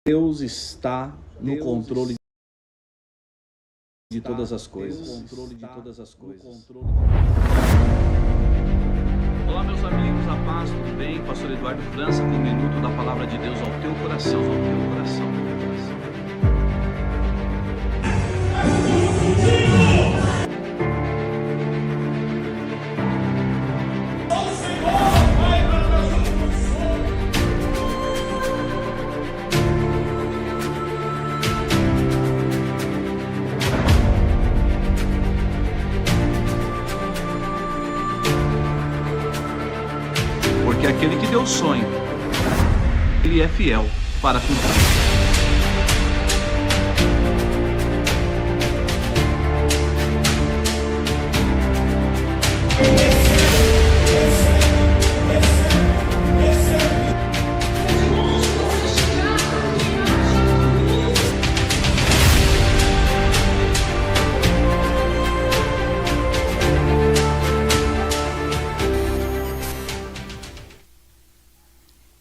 Deus está no controle de todas as coisas. Olá, meus amigos, a paz, tudo bem? Pastor Eduardo França com um minuto da palavra de Deus ao teu coração, ao teu coração, ao teu coração. Porque aquele que deu o sonho, ele é fiel para cumprir.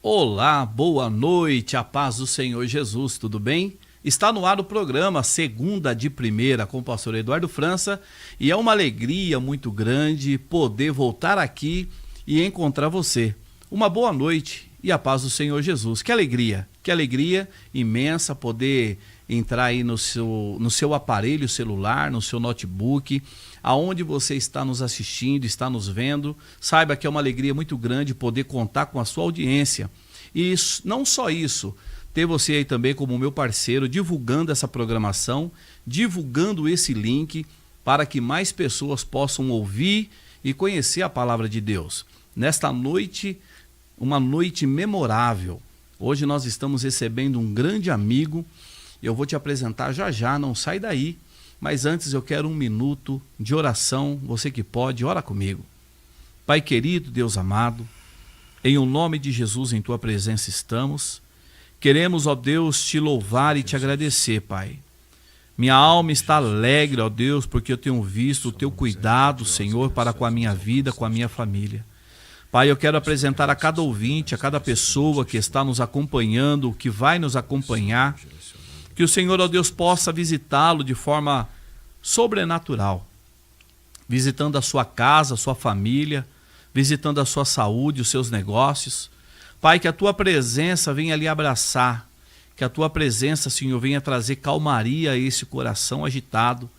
Olá, boa noite, a paz do Senhor Jesus, tudo bem? Está no ar o programa Segunda de Primeira com o pastor Eduardo França e é uma alegria muito grande poder voltar aqui e encontrar você. Uma boa noite e a paz do Senhor Jesus. Que alegria imensa poder entrar aí no seu aparelho celular, no seu notebook, aonde você está nos assistindo, está nos vendo. Saiba que é uma alegria muito grande poder contar com a sua audiência. E não só isso, ter você aí também como meu parceiro, divulgando essa programação, divulgando esse link para que mais pessoas possam ouvir e conhecer a palavra de Deus. Nesta noite, uma noite memorável. Hoje nós estamos recebendo um grande amigo. Eu vou te apresentar já, não sai daí. Mas antes eu quero um minuto de oração. Você que pode, ora comigo. Pai querido, Deus amado, em o nome de Jesus em tua presença estamos. Queremos, ó Deus, te louvar e te agradecer, Pai. Minha alma está alegre, ó Deus, porque eu tenho visto o teu cuidado, Senhor, para com a minha vida, com a minha família. Pai, eu quero apresentar a cada ouvinte, a cada pessoa que está nos acompanhando, que vai nos acompanhar, que o Senhor, ó Deus, possa visitá-lo de forma sobrenatural, visitando a sua casa, a sua família, visitando a sua saúde, os seus negócios. Pai, que a tua presença venha lhe abraçar, que a tua presença, Senhor, venha trazer calmaria a esse coração agitado,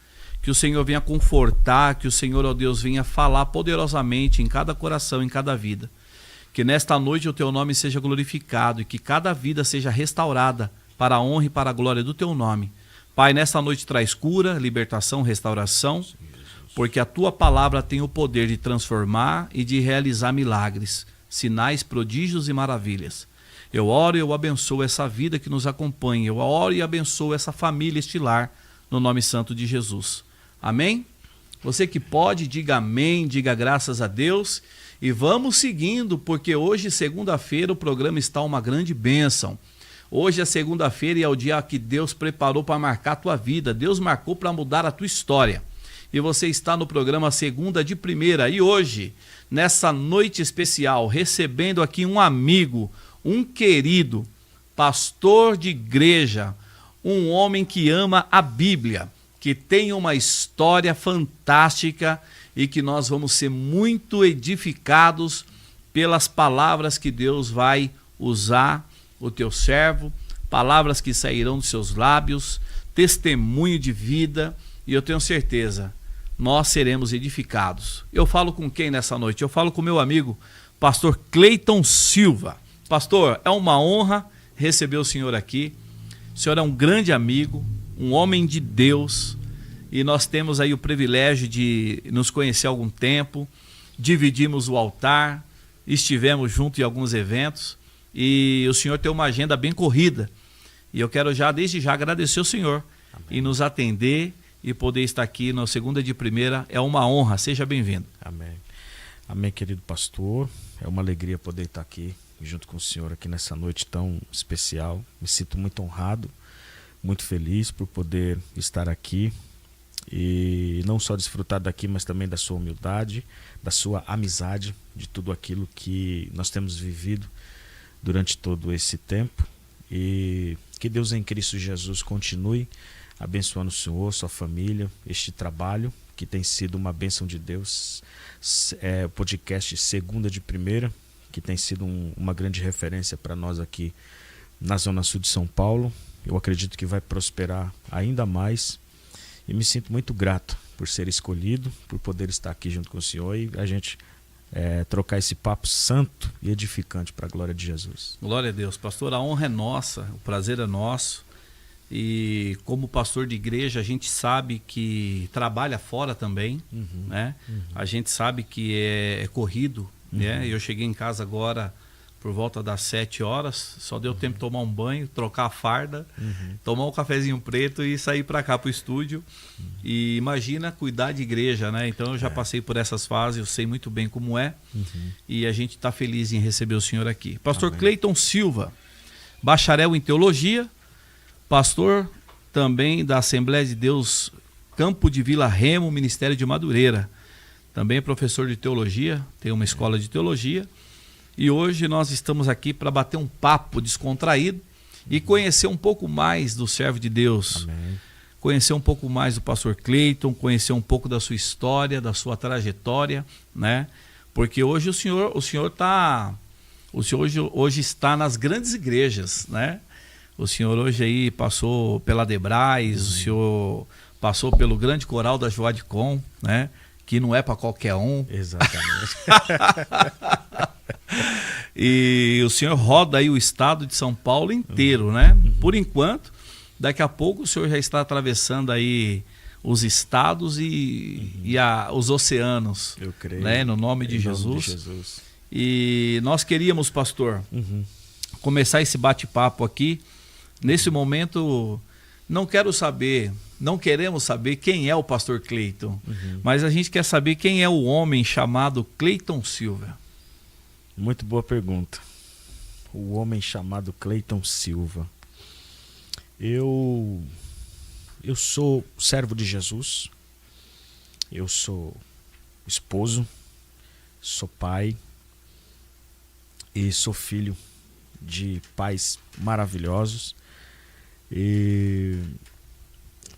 que o Senhor venha confortar, que o Senhor, ó Deus, venha falar poderosamente em cada coração, em cada vida. Que nesta noite o teu nome seja glorificado e que cada vida seja restaurada para a honra e para a glória do teu nome. Pai, nesta noite traz cura, libertação, restauração, porque a tua palavra tem o poder de transformar e de realizar milagres, sinais, prodígios e maravilhas. Eu oro e eu abençoo essa vida que nos acompanha. Eu oro e abençoo essa família, este lar, no nome santo de Jesus. Amém? Você que pode, diga amém, diga graças a Deus. E vamos seguindo, porque hoje, segunda-feira, o programa está uma grande bênção. Hoje é segunda-feira e é o dia que Deus preparou para marcar a tua vida. Deus marcou para mudar a tua história. E você está no programa Segunda de Primeira. E hoje, nessa noite especial, recebendo aqui um amigo, um querido, pastor de igreja, um homem que ama a Bíblia, que tem uma história fantástica e que nós vamos ser muito edificados pelas palavras que Deus vai usar o teu servo, palavras que sairão dos seus lábios, testemunho de vida, e eu tenho certeza, nós seremos edificados. Eu falo com quem nessa noite? Eu falo com meu amigo, pastor Cleiton Silva. Pastor, é uma honra receber o senhor aqui. O senhor é um grande amigo, um homem de Deus, e nós temos aí o privilégio de nos conhecer há algum tempo, dividimos o altar, estivemos juntos em alguns eventos, e o senhor tem uma agenda bem corrida, e eu quero desde já agradecer o senhor. Amém. E nos atender e poder estar aqui na Segunda de Primeira é uma honra, seja bem-vindo. Amém. Amém, querido pastor, é uma alegria poder estar aqui junto com o senhor aqui nessa noite tão especial. Me sinto muito honrado, muito feliz por poder estar aqui e não só desfrutar daqui, mas também da sua humildade, da sua amizade, de tudo aquilo que nós temos vivido durante todo esse tempo. E Que Deus em Cristo Jesus continue abençoando o senhor, sua família, este trabalho que tem sido uma bênção de Deus. O podcast Segunda de Primeira, que tem sido uma grande referência para nós aqui na Zona Sul de São Paulo. Eu acredito que vai prosperar ainda mais e me sinto muito grato por ser escolhido, por poder estar aqui junto com o senhor e a gente trocar esse papo santo e edificante para a glória de Jesus. Glória a Deus. Pastor, a honra é nossa, o prazer é nosso. E como pastor de igreja, a gente sabe que trabalha fora também, né? A gente sabe que é corrido, né? Eu cheguei em casa agora por volta das 7 horas, só deu tempo de tomar um banho, trocar a farda, tomar um cafezinho preto e sair para cá, para o estúdio. E imagina cuidar de igreja, né? Então eu já passei por essas fases, eu sei muito bem como é. E a gente está feliz em receber o senhor aqui. Pastor Cleiton Silva, bacharel em teologia, pastor também da Assembleia de Deus Campo de Vila Remo, Ministério de Madureira. Também é professor de teologia, tem uma escola de teologia. E hoje nós estamos aqui para bater um papo descontraído e conhecer um pouco mais do servo de Deus. Amém. Conhecer um pouco mais do pastor Cleiton, conhecer um pouco da sua história, da sua trajetória, né? Porque hoje o senhor hoje está nas grandes igrejas, né? O senhor hoje aí passou pela Debrais, o senhor passou pelo grande coral da Joadcom, né? Que não é para qualquer um. Exatamente. E o senhor roda aí o estado de São Paulo inteiro, né? Por enquanto, daqui a pouco o senhor já está atravessando aí os estados e os oceanos. Eu creio. Né? No nome de Jesus. E nós queríamos, pastor, começar esse bate-papo aqui. Nesse momento, não queremos saber quem é o pastor Cleiton, mas a gente quer saber quem é o homem chamado Cleiton Silva. Muito boa pergunta. O homem chamado Cleiton Silva. Eu sou servo de Jesus, eu sou esposo, sou pai e sou filho de pais maravilhosos. E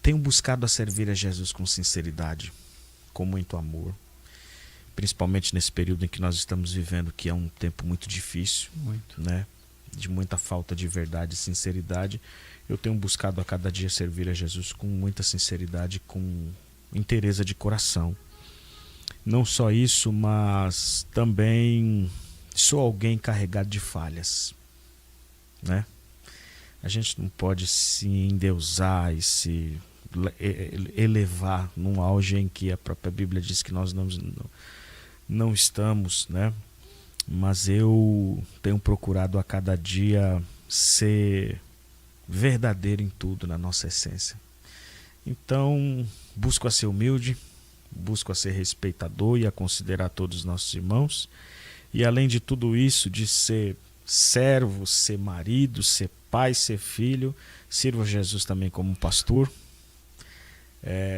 tenho buscado a servir a Jesus com sinceridade, com muito amor, principalmente nesse período em que nós estamos vivendo, que é um tempo muito difícil, né? De muita falta de verdade e sinceridade. Eu tenho buscado a cada dia servir a Jesus com muita sinceridade, com inteireza de coração. Não só isso, mas também sou alguém carregado de falhas, né? A gente não pode se endeusar e se elevar num auge em que a própria Bíblia diz que nós não estamos, né? Mas eu tenho procurado a cada dia ser verdadeiro em tudo, na nossa essência. Então, busco a ser humilde, busco a ser respeitador e a considerar todos os nossos irmãos. E além de tudo isso, de ser servo, ser marido, ser pai, ser filho, sirvo a Jesus também como pastor,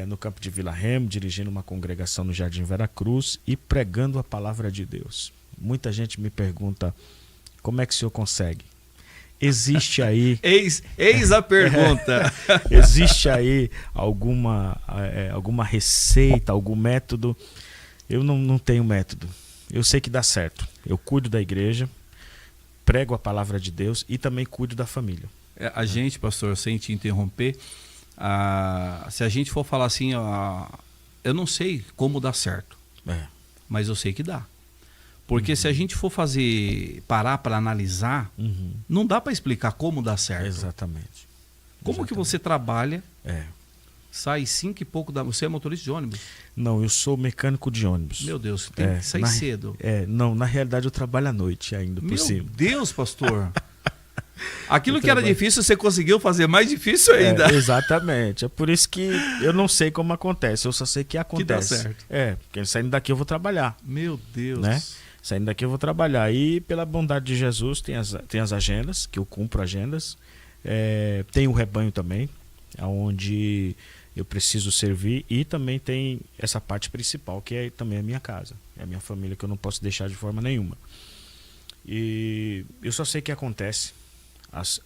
no campo de Vila Remo, dirigindo uma congregação no Jardim Veracruz e pregando a palavra de Deus. Muita gente me pergunta, como é que o senhor consegue? Existe aí... Eis a pergunta. Existe aí alguma receita, algum método? Eu não tenho método. Eu sei que dá certo. Eu cuido da igreja, prego a palavra de Deus e também cuido da família. A gente, pastor, sem te interromper, se a gente for falar assim, eu não sei como dá certo, mas eu sei que dá. Porque se a gente for parar para analisar, não dá para explicar como dá certo. Exatamente. Como que você trabalha, sai 5 e pouco da... Você é motorista de ônibus? Não, eu sou mecânico de ônibus. Meu Deus, tem que sair cedo. Não, na realidade eu trabalho à noite ainda por cima. Meu Deus, pastor. Aquilo que era difícil, você conseguiu fazer mais difícil ainda. Exatamente. É por isso que eu não sei como acontece. Eu só sei que acontece. Que dá certo. Porque saindo daqui eu vou trabalhar. Meu Deus. Né? Saindo daqui eu vou trabalhar. E pela bondade de Jesus, tem as agendas, que eu cumpro agendas. Tem o rebanho também, onde eu preciso servir. E também tem essa parte principal, que é também a minha casa. É a minha família, que eu não posso deixar de forma nenhuma. E eu só sei que acontece.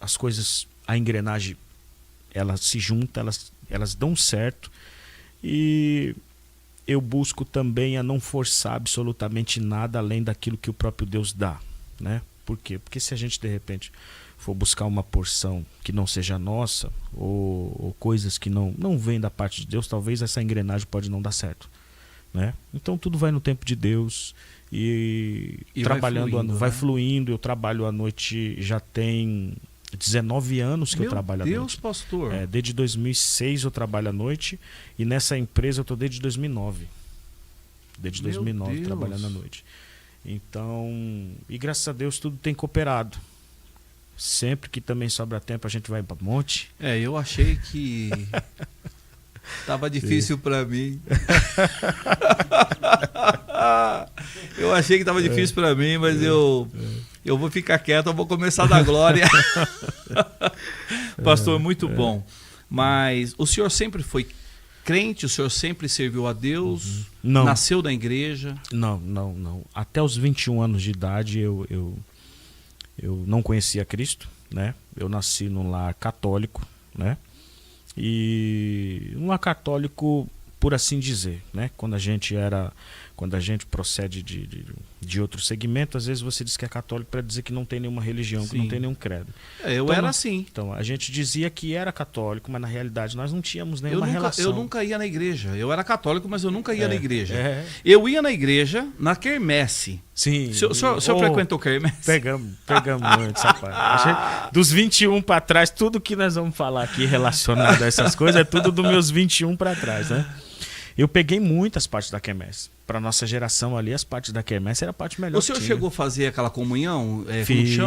As coisas a engrenagem ela se junta, elas dão certo, e eu busco também a não forçar absolutamente nada além daquilo que o próprio Deus dá, né? Por quê? Porque se a gente de repente for buscar uma porção que não seja nossa, ou coisas que não vêm da parte de Deus, talvez essa engrenagem pode não dar certo, né? Então tudo vai no tempo de Deus, e trabalhando vai fluindo. Eu trabalho à noite já tem 19 anos que eu trabalho à noite. Meu Deus, pastor. Desde 2006 eu trabalho à noite, e nessa empresa eu estou desde 2009. Desde 2009 trabalhando à noite. Então, e graças a Deus tudo tem cooperado. Sempre que também sobra tempo a gente vai para monte. Eu achei que tava difícil para mim. Eu achei que tava difícil para mim, mas eu vou ficar quieto, eu vou começar da glória. Pastor, muito bom. Mas o senhor sempre foi crente? O senhor sempre serviu a Deus? Não. Nasceu da igreja? Não. Até os 21 anos de idade eu não conhecia Cristo, né? Eu nasci num lar católico, né? E um lar católico, por assim dizer, né? Quando a gente procede de outro segmento, às vezes você diz que é católico para dizer que não tem nenhuma religião, que não tem nenhum credo. Eu era assim. Então, a gente dizia que era católico, mas na realidade nós não tínhamos nenhuma relação. Eu nunca ia na igreja. Eu era católico, mas eu nunca ia na igreja. Eu ia na igreja na quermesse. Sim. O senhor frequentou quermesse? Pegamos antes, rapaz. Dos 21 para trás, tudo que nós vamos falar aqui relacionado a essas coisas é tudo dos meus 21 para trás, né? Eu peguei muitas partes da quermesse. Para nossa geração ali, as partes da quermesse era a parte melhor. O senhor chegou a fazer aquela comunhão? Fiz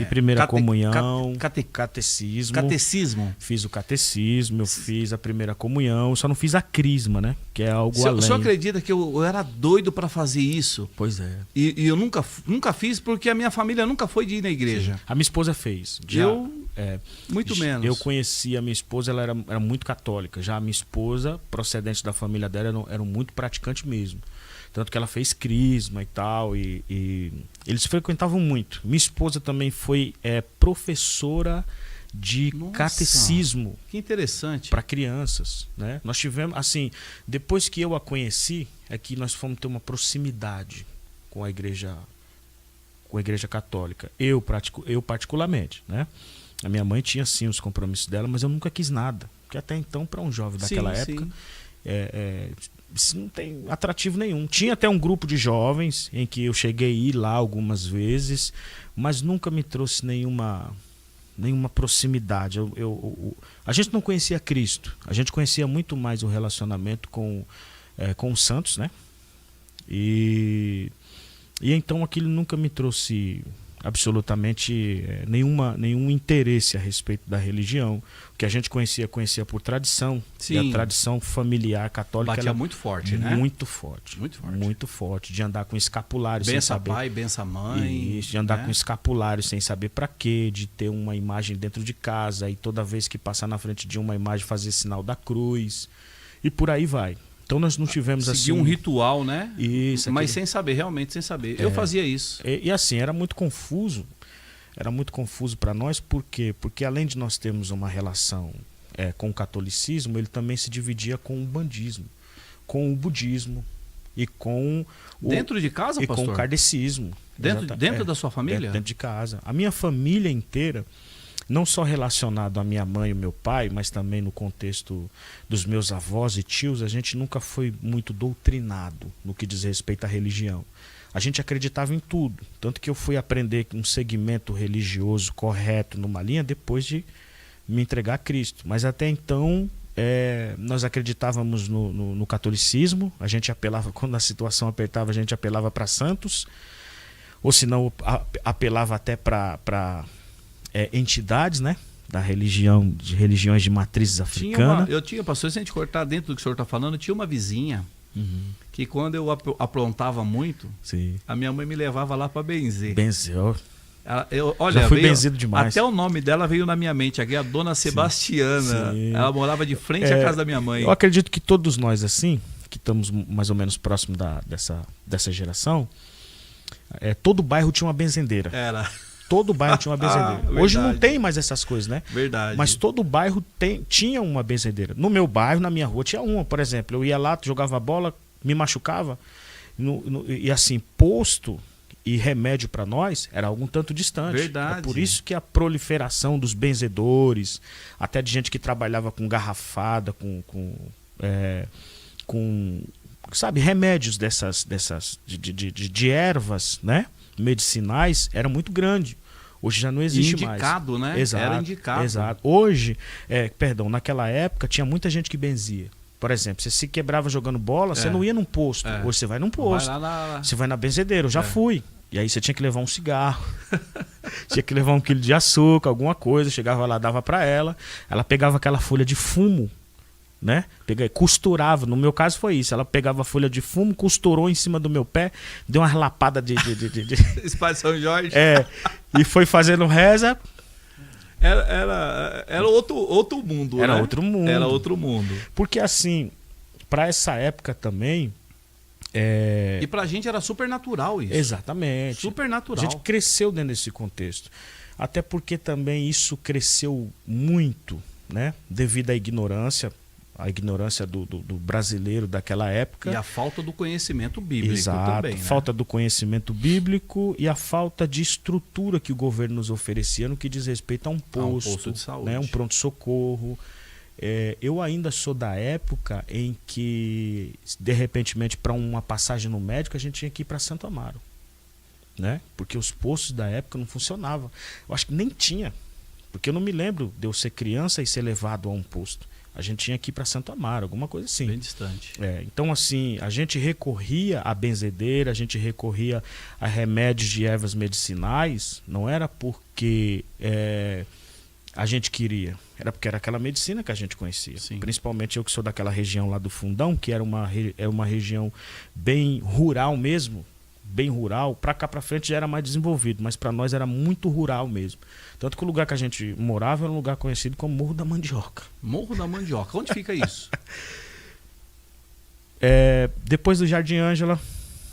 primeira comunhão, catecismo. Catecismo? Fiz o catecismo, eu fiz a primeira comunhão, eu só não fiz a crisma, né? Que é algo além. O senhor acredita que eu era doido para fazer isso? Pois é. E eu nunca fiz porque a minha família nunca foi de ir na igreja. Sim. A minha esposa fez. Muito menos. Eu conheci a minha esposa, ela era muito católica. Já a minha esposa, procedente da família dela, era muito praticante mesmo. Tanto que ela fez crisma e tal, e eles frequentavam muito. Minha esposa também foi professora de catecismo. Que interessante. Para crianças, né? Nós tivemos, assim, depois que eu a conheci, é que nós fomos ter uma proximidade com a igreja católica. Eu particularmente, né? A minha mãe tinha sim os compromissos dela, mas eu nunca quis nada. Porque até então, para um jovem daquela época, isso não tem atrativo nenhum. Tinha até um grupo de jovens em que eu cheguei a ir lá algumas vezes, mas nunca me trouxe nenhuma proximidade. A gente não conhecia Cristo, a gente conhecia muito mais o relacionamento com os santos, né? E então aquilo nunca me trouxe absolutamente nenhum interesse a respeito da religião. O que a gente conhecia por tradição. Sim. E a tradição familiar católica batia muito forte, né? Muito forte. Muito forte. De andar com escapulário sem saber. Bença pai, bença mãe. Isso, de andar com escapulário sem saber para quê, de ter uma imagem dentro de casa e toda vez que passar na frente de uma imagem fazer sinal da cruz. E por aí vai. Então nós não tivemos assim um ritual, né? Isso, mas sem saber, realmente sem saber. Eu fazia isso. E assim, era muito confuso para nós, por quê? Porque além de nós termos uma relação com o catolicismo, ele também se dividia com o bandismo, com o budismo e com dentro de casa, e pastor? Com o kardecismo. Dentro da sua família? Dentro de casa. A minha família inteira, não só relacionado à minha mãe e ao meu pai, mas também no contexto dos meus avós e tios, a gente nunca foi muito doutrinado no que diz respeito à religião. A gente acreditava em tudo, tanto que eu fui aprender um segmento religioso correto numa linha depois de me entregar a Cristo. Mas até então nós acreditávamos no catolicismo, a gente apelava, quando a situação apertava, a gente apelava para santos, ou se não apelava até para entidades, né, da religiões de matrizes africanas. Eu tinha, pastor, se a gente cortar dentro do que o senhor está falando, tinha uma vizinha que quando eu aprontava muito, sim, a minha mãe me levava lá para benzer. Benzeu. Olha, já fui benzido demais. Até o nome dela veio na minha mente, aqui a Dona Sebastiana. Sim. Ela morava de frente à casa da minha mãe. Eu acredito que todos nós, assim, que estamos mais ou menos próximos dessa geração, todo bairro tinha uma benzendeira. Era. Todo bairro tinha uma benzedeira. Hoje não verdade. tem mais essas coisas, né? Verdade. Mas todo bairro tinha uma benzedeira. No meu bairro, na minha rua, tinha uma, por exemplo. Eu ia lá, jogava bola, me machucava. E assim, posto e remédio para nós era algo um tanto distante. Verdade. É por isso que a proliferação dos benzedores, até de gente que trabalhava com garrafada, com sabe, remédios de ervas, né, medicinais, era muito grande. Hoje já não existe mais. Indicado, né? Exato, Era indicado. Exato. Hoje, naquela época tinha muita gente que benzia. Por exemplo, você se quebrava jogando bola, você não ia num posto. Hoje você vai num posto. Você vai na benzedeira, eu já fui. E aí você tinha que levar um cigarro, tinha que levar 1 quilo de açúcar, alguma coisa. Chegava lá, dava pra ela. Ela pegava aquela folha de fumo, né? Costurava. No meu caso foi isso. Ela pegava a folha de fumo, costurou em cima do meu pé, deu uma lapada de Espada São Jorge. E foi fazendo reza. Era outro mundo, Era né? outro mundo. Era outro mundo. Porque assim, pra essa época também... E pra gente era super natural isso. Exatamente. Super A natural. gente cresceu dentro desse contexto. Até porque também isso cresceu muito, né? Devido à ignorância do brasileiro daquela época. E a falta do conhecimento bíblico. Exato, também, né? falta do conhecimento bíblico e a falta de estrutura que o governo nos oferecia no que diz respeito a um posto de saúde. né? Um pronto-socorro. Eu ainda sou da época em que, de repente, para uma passagem no médico, a gente tinha que ir para Santo Amaro, né? Porque os postos da época não funcionavam. Eu acho que nem tinha, porque eu não me lembro de eu ser criança e ser levado a um posto. A gente tinha que ir para Santo Amaro, alguma coisa assim. Bem distante. Então, assim, a gente recorria à benzedeira, a gente recorria a remédios de ervas medicinais, não era porque a gente queria, era porque era aquela medicina que a gente conhecia. Sim. Principalmente eu que sou daquela região lá do Fundão, que era uma região bem rural mesmo, bem rural. Para cá para frente já era mais desenvolvido, mas para nós era muito rural mesmo. Tanto que o lugar que a gente morava era um lugar conhecido como Morro da Mandioca. Morro da Mandioca. Onde fica isso? Depois do Jardim Ângela,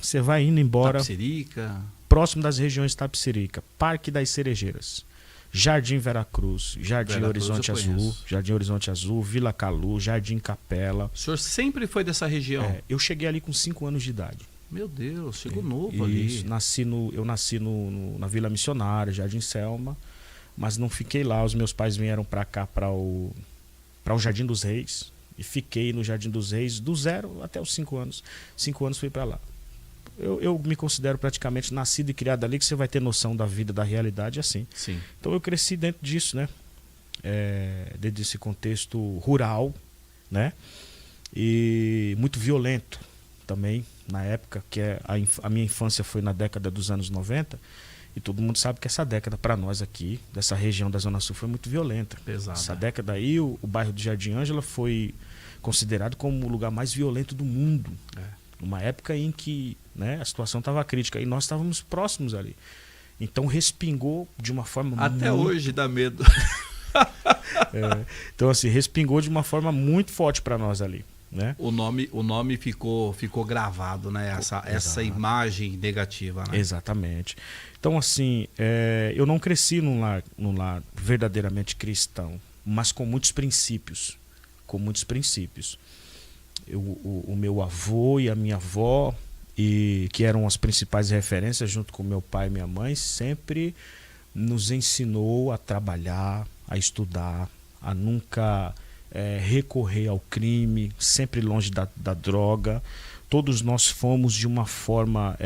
você vai indo embora. Tapicerica. Próximo das regiões Tapicerica, Parque das Cerejeiras, Jardim Veracruz, Jardim Horizonte Azul, Vila Calu, Jardim Capela. O senhor sempre foi dessa região? Eu cheguei ali com 5 anos de idade. Meu Deus, chegou novo ali. Eu nasci na Vila Missionária, Jardim Selma, mas não fiquei lá. Os meus pais vieram para cá, para o Jardim dos Reis, e fiquei no Jardim dos Reis do 0 até os 5 anos. 5 anos fui para lá. Eu me considero praticamente nascido e criado ali, que você vai ter noção da vida, da realidade assim. Sim. Então eu cresci dentro disso, né? Dentro desse contexto rural, né? E muito violento também, na época, que a minha infância foi na década dos anos 90, e todo mundo sabe que essa década para nós aqui, dessa região da Zona Sul, foi muito violenta. Pesada. Essa década aí, o bairro do Jardim Ângela foi considerado como o lugar mais violento do mundo. Numa época em que, né, a situação estava crítica e nós estávamos próximos ali. Então respingou de uma forma até hoje dá medo. Então assim, respingou de uma forma muito forte para nós ali, né? O nome ficou gravado, né? Essa imagem negativa, né? Exatamente. Então assim, eu não cresci num lar verdadeiramente cristão, mas com muitos princípios. O meu avô e a minha avó, que eram as principais referências junto com meu pai e minha mãe, sempre nos ensinou a trabalhar, a estudar, a nunca recorrer ao crime, sempre longe da droga. Todos nós fomos de uma forma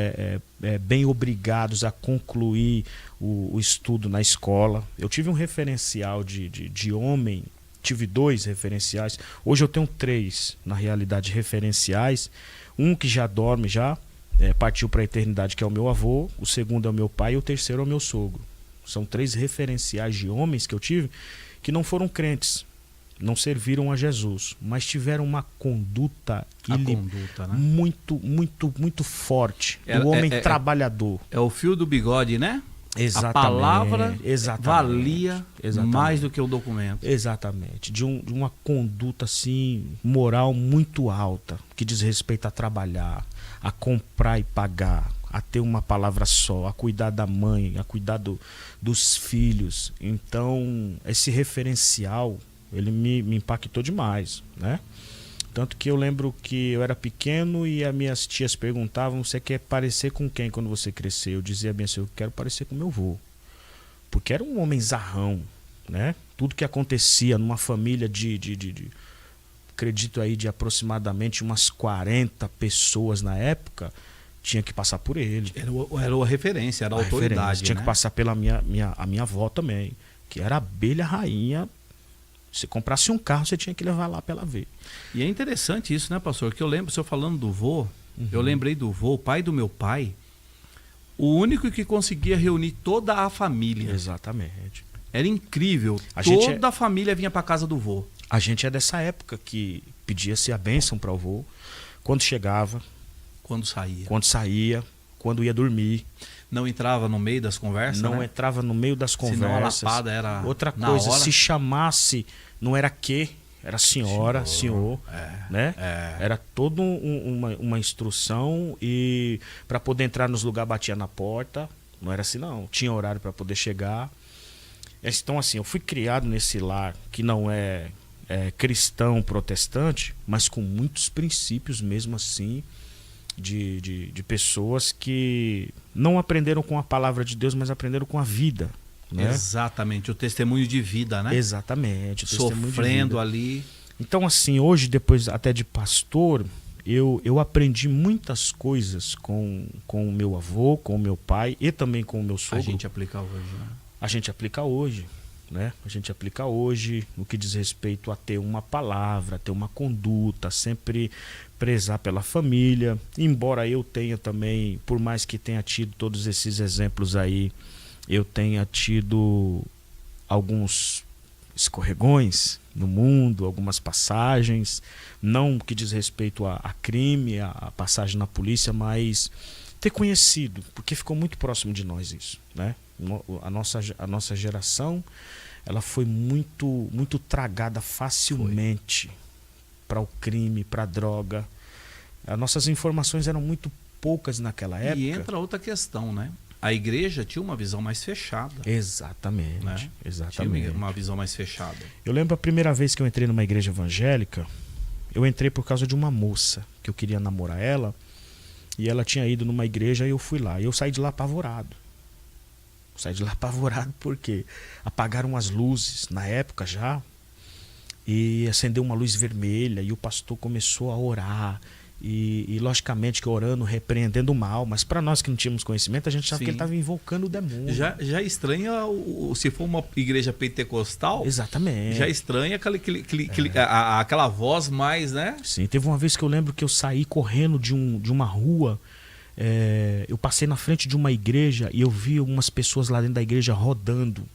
bem obrigados a concluir o estudo na escola. Eu tive um referencial de homem. Tive 2 referenciais. Hoje eu tenho 3, na realidade, referenciais. Um que já dorme, partiu para a eternidade, que é o meu avô. O segundo é o meu pai e o terceiro é o meu sogro. São 3 referenciais de homens que eu tive que não foram crentes, não serviram a Jesus, mas tiveram uma conduta né? muito, muito, muito forte. O homem trabalhor. É o fio do bigode, né? Exatamente, a palavra valia exatamente, mais do que o documento. Exatamente. De uma conduta assim, moral muito alta, que diz respeito a trabalhar, a comprar e pagar, a ter uma palavra só, a cuidar da mãe, a cuidar dos filhos. Então, esse referencial, ele me impactou demais, né? Tanto que eu lembro que eu era pequeno e as minhas tias perguntavam: você quer parecer com quem quando você crescer? Eu dizia bem assim: eu quero parecer com meu avô. Porque era um homem zarrão, né? Tudo que acontecia numa família acredito aí de aproximadamente umas 40 pessoas na época, tinha que passar por ele. Era a referência, era a autoridade. Tinha né? que passar pela minha avó também, que era a abelha rainha. Se comprasse um carro, você tinha que levar lá para ela ver. E é interessante isso, né, pastor? Que eu lembro, o senhor falando do vô, eu lembrei do vô, o pai do meu pai, o único que conseguia reunir toda a família. Exatamente. Era incrível. Toda a família vinha para casa do vô. A gente é dessa época que pedia-se a bênção para o vô, quando chegava, quando saía, quando ia dormir. Não entrava no meio das conversas, Não né? entrava no meio das conversas. Senão a lapada era outra na coisa, hora. se chamasse, não era que, era senhor, né? Era toda uma instrução, e para poder entrar nos lugares batia na porta. Não era assim, não. Tinha horário para poder chegar. Então, assim, eu fui criado nesse lar que não é cristão protestante, mas com muitos princípios mesmo assim, de pessoas que não aprenderam com a palavra de Deus, mas aprenderam com a vida, né? Exatamente, o testemunho de vida, né? Exatamente, o testemunho sofrendo de vida. ali. Então, assim, hoje, depois até de pastor, eu aprendi muitas coisas com o meu avô, com o meu pai e também com o meu sogro. A gente aplica hoje, né? A gente aplica hoje, né? A gente aplica hoje no que diz respeito a ter uma palavra, ter uma conduta, sempre prezar pela família. Embora eu tenha também, por mais que tenha tido todos esses exemplos aí, eu tenha tido alguns escorregões no mundo, algumas passagens, não que diz respeito a crime, a passagem na polícia, mas ter conhecido, porque ficou muito próximo de nós isso, né? A nossa geração, ela foi muito tragada facilmente para o crime, para a droga. As nossas informações eram muito poucas naquela época. E entra outra questão, né? A igreja tinha uma visão mais fechada. Exatamente, né? exatamente. Tinha uma visão mais fechada. Eu lembro a primeira vez que eu entrei numa igreja evangélica, eu entrei por causa de uma moça, que eu queria namorar ela, e ela tinha ido numa igreja e eu fui lá. E eu saí de lá apavorado. Porque apagaram as luzes na época já, e acendeu uma luz vermelha, e o pastor começou a orar, e logicamente que orando, repreendendo o mal, mas para nós que não tínhamos conhecimento, a gente achava que ele estava invocando o demônio. Já estranha se for uma igreja pentecostal. Exatamente. Já estranha aquela voz mais, né? Sim, teve uma vez que eu lembro que eu saí correndo de uma rua. Eu passei na frente de uma igreja e eu vi umas pessoas lá dentro da igreja rodando,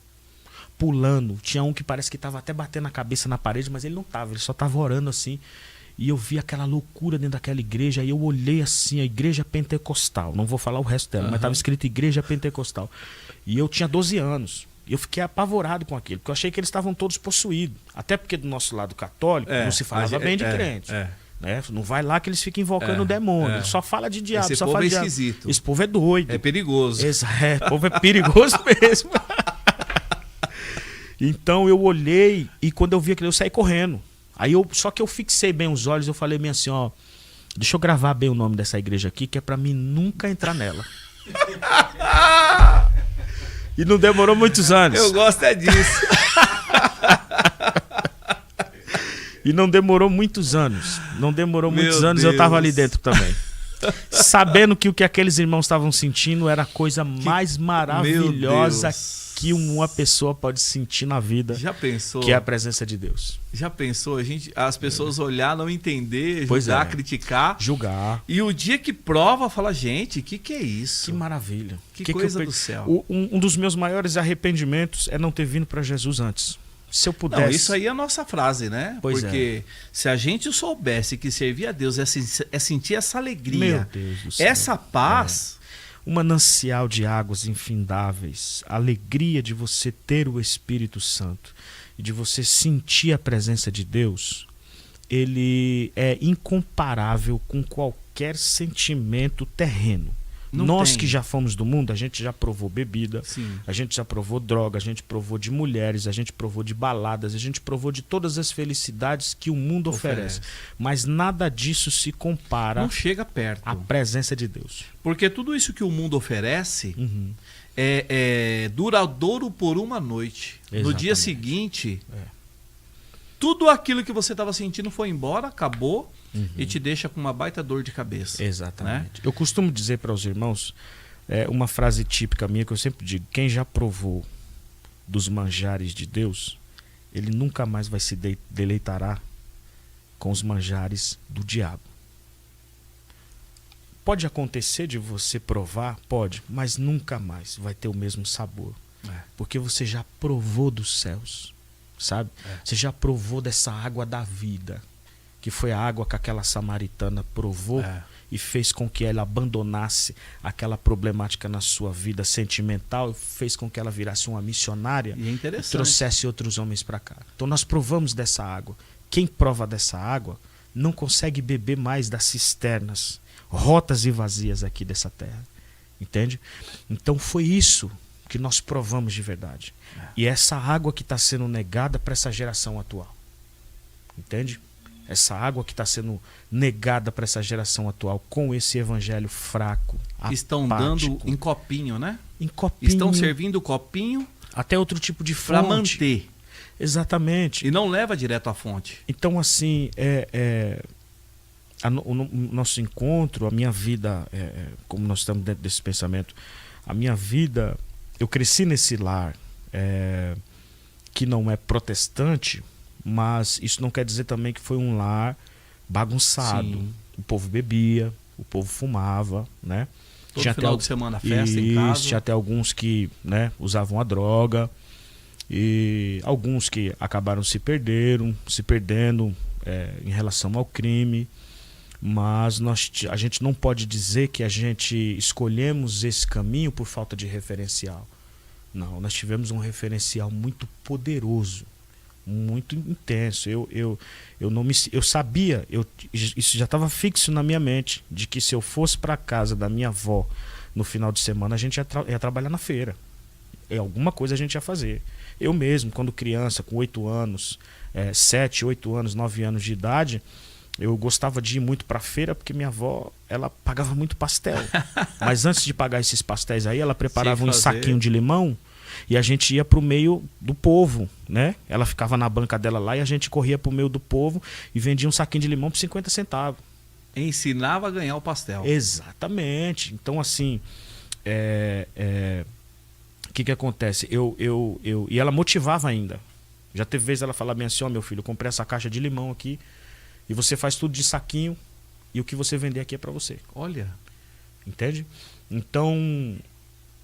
pulando. Tinha um que parece que estava até batendo a cabeça na parede, mas ele não estava, ele só estava orando assim. E eu vi aquela loucura dentro daquela igreja, e eu olhei assim, a igreja pentecostal, não vou falar o resto dela, mas estava escrito igreja pentecostal. E eu tinha 12 anos. E eu fiquei apavorado com aquilo, porque eu achei que eles estavam todos possuídos. Até porque do nosso lado católico não se falava bem de crente. Né? Não vai lá que eles ficam invocando o demônio. Ele só fala de diabo. Esse só povo fala é de diabo. esquisito. Esse povo é doido. É perigoso. O povo é perigoso mesmo. Então eu olhei, e quando eu vi aquilo, eu saí correndo. Só que eu fixei bem os olhos, eu falei bem assim, ó, deixa eu gravar bem o nome dessa igreja aqui, que é pra mim nunca entrar nela. E não demorou muitos anos. Eu gosto disso. E não demorou muitos anos. Eu tava ali dentro também. Sabendo que o que aqueles irmãos estavam sentindo era a coisa mais maravilhosa que uma pessoa pode sentir na vida. Já pensou? Que é a presença de Deus. Já pensou? As pessoas olhar, não entender, julgar, criticar. Julgar. E o dia que prova, fala, gente, que é isso? Que maravilha. Que coisa do céu. Um dos meus maiores arrependimentos é não ter vindo para Jesus antes. Se eu pudesse... Não, isso aí é a nossa frase, né? Porque se a gente soubesse que servir a Deus é sentir essa alegria, meu Deus do céu, essa paz... Um manancial de águas infindáveis, a alegria de você ter o Espírito Santo e de você sentir a presença de Deus, ele é incomparável com qualquer sentimento terreno. Não Nós tem. que já fomos do mundo, a gente já provou bebida, Sim. a gente já provou droga, a gente provou de mulheres, a gente provou de baladas, a gente provou de todas as felicidades que o mundo oferece. Mas nada disso se compara Não chega perto. à presença de Deus. Porque tudo isso que o mundo oferece Uhum. é duradouro por uma noite. No Exatamente. dia seguinte, É. tudo aquilo que você estava sentindo foi embora, acabou Uhum. e te deixa com uma baita dor de cabeça. Exatamente. Eu costumo dizer para os irmãos uma frase típica minha que eu sempre digo: quem já provou dos manjares de Deus, ele nunca mais vai se deleitará com os manjares do diabo. Pode acontecer de você provar, pode, mas nunca mais vai ter o mesmo sabor, porque você já provou dos céus, sabe? Você já provou dessa água da vida, que foi a água que aquela samaritana provou e fez com que ela abandonasse aquela problemática na sua vida sentimental, fez com que ela virasse uma missionária E é e interessante. trouxesse outros homens para cá. Então nós provamos dessa água. Quem prova dessa água não consegue beber mais das cisternas rotas e vazias aqui dessa terra. Entende? Então foi isso que nós provamos de verdade. E essa água que está sendo negada para essa geração atual. Entende? Essa água que está sendo negada para essa geração atual com esse evangelho fraco, Estão apático, dando em copinho, né? em copinho, Estão servindo copinho até outro tipo de para fonte. manter. Exatamente. E não leva direto à fonte. Então, assim, o nosso encontro, a minha vida, como nós estamos dentro desse pensamento, a minha vida, eu cresci nesse lar que não é protestante, mas isso não quer dizer também que foi um lar bagunçado. Sim. O povo bebia, o povo fumava, né? Todo Tinha final até de semana festa em casa. tinha até alguns que, né, usavam a droga. E alguns que acabaram se perdendo em relação ao crime, mas a gente não pode dizer que a gente escolhemos esse caminho por falta de referencial. Não, nós tivemos um referencial muito poderoso, muito intenso. Eu sabia, isso já estava fixo na minha mente, de que se eu fosse para a casa da minha avó no final de semana, a gente ia trabalhar na feira. Alguma coisa a gente ia fazer. Eu mesmo, quando criança, com 8 anos, 7, 8 anos, 9 anos de idade, eu gostava de ir muito para a feira porque minha avó, ela pagava muito pastel. Mas antes de pagar esses pastéis aí, ela preparava um saquinho de limão e a gente ia para o meio do povo, né? Ela ficava na banca dela lá e a gente corria para o meio do povo e vendia um saquinho de limão por 50 centavos. Ensinava a ganhar o pastel. Exatamente. Então, assim, o que acontece? E ela motivava ainda. Já teve vezes ela falar bem assim: ó, meu filho, eu comprei essa caixa de limão aqui e você faz tudo de saquinho e o que você vender aqui é para você. Olha, Entende? Então,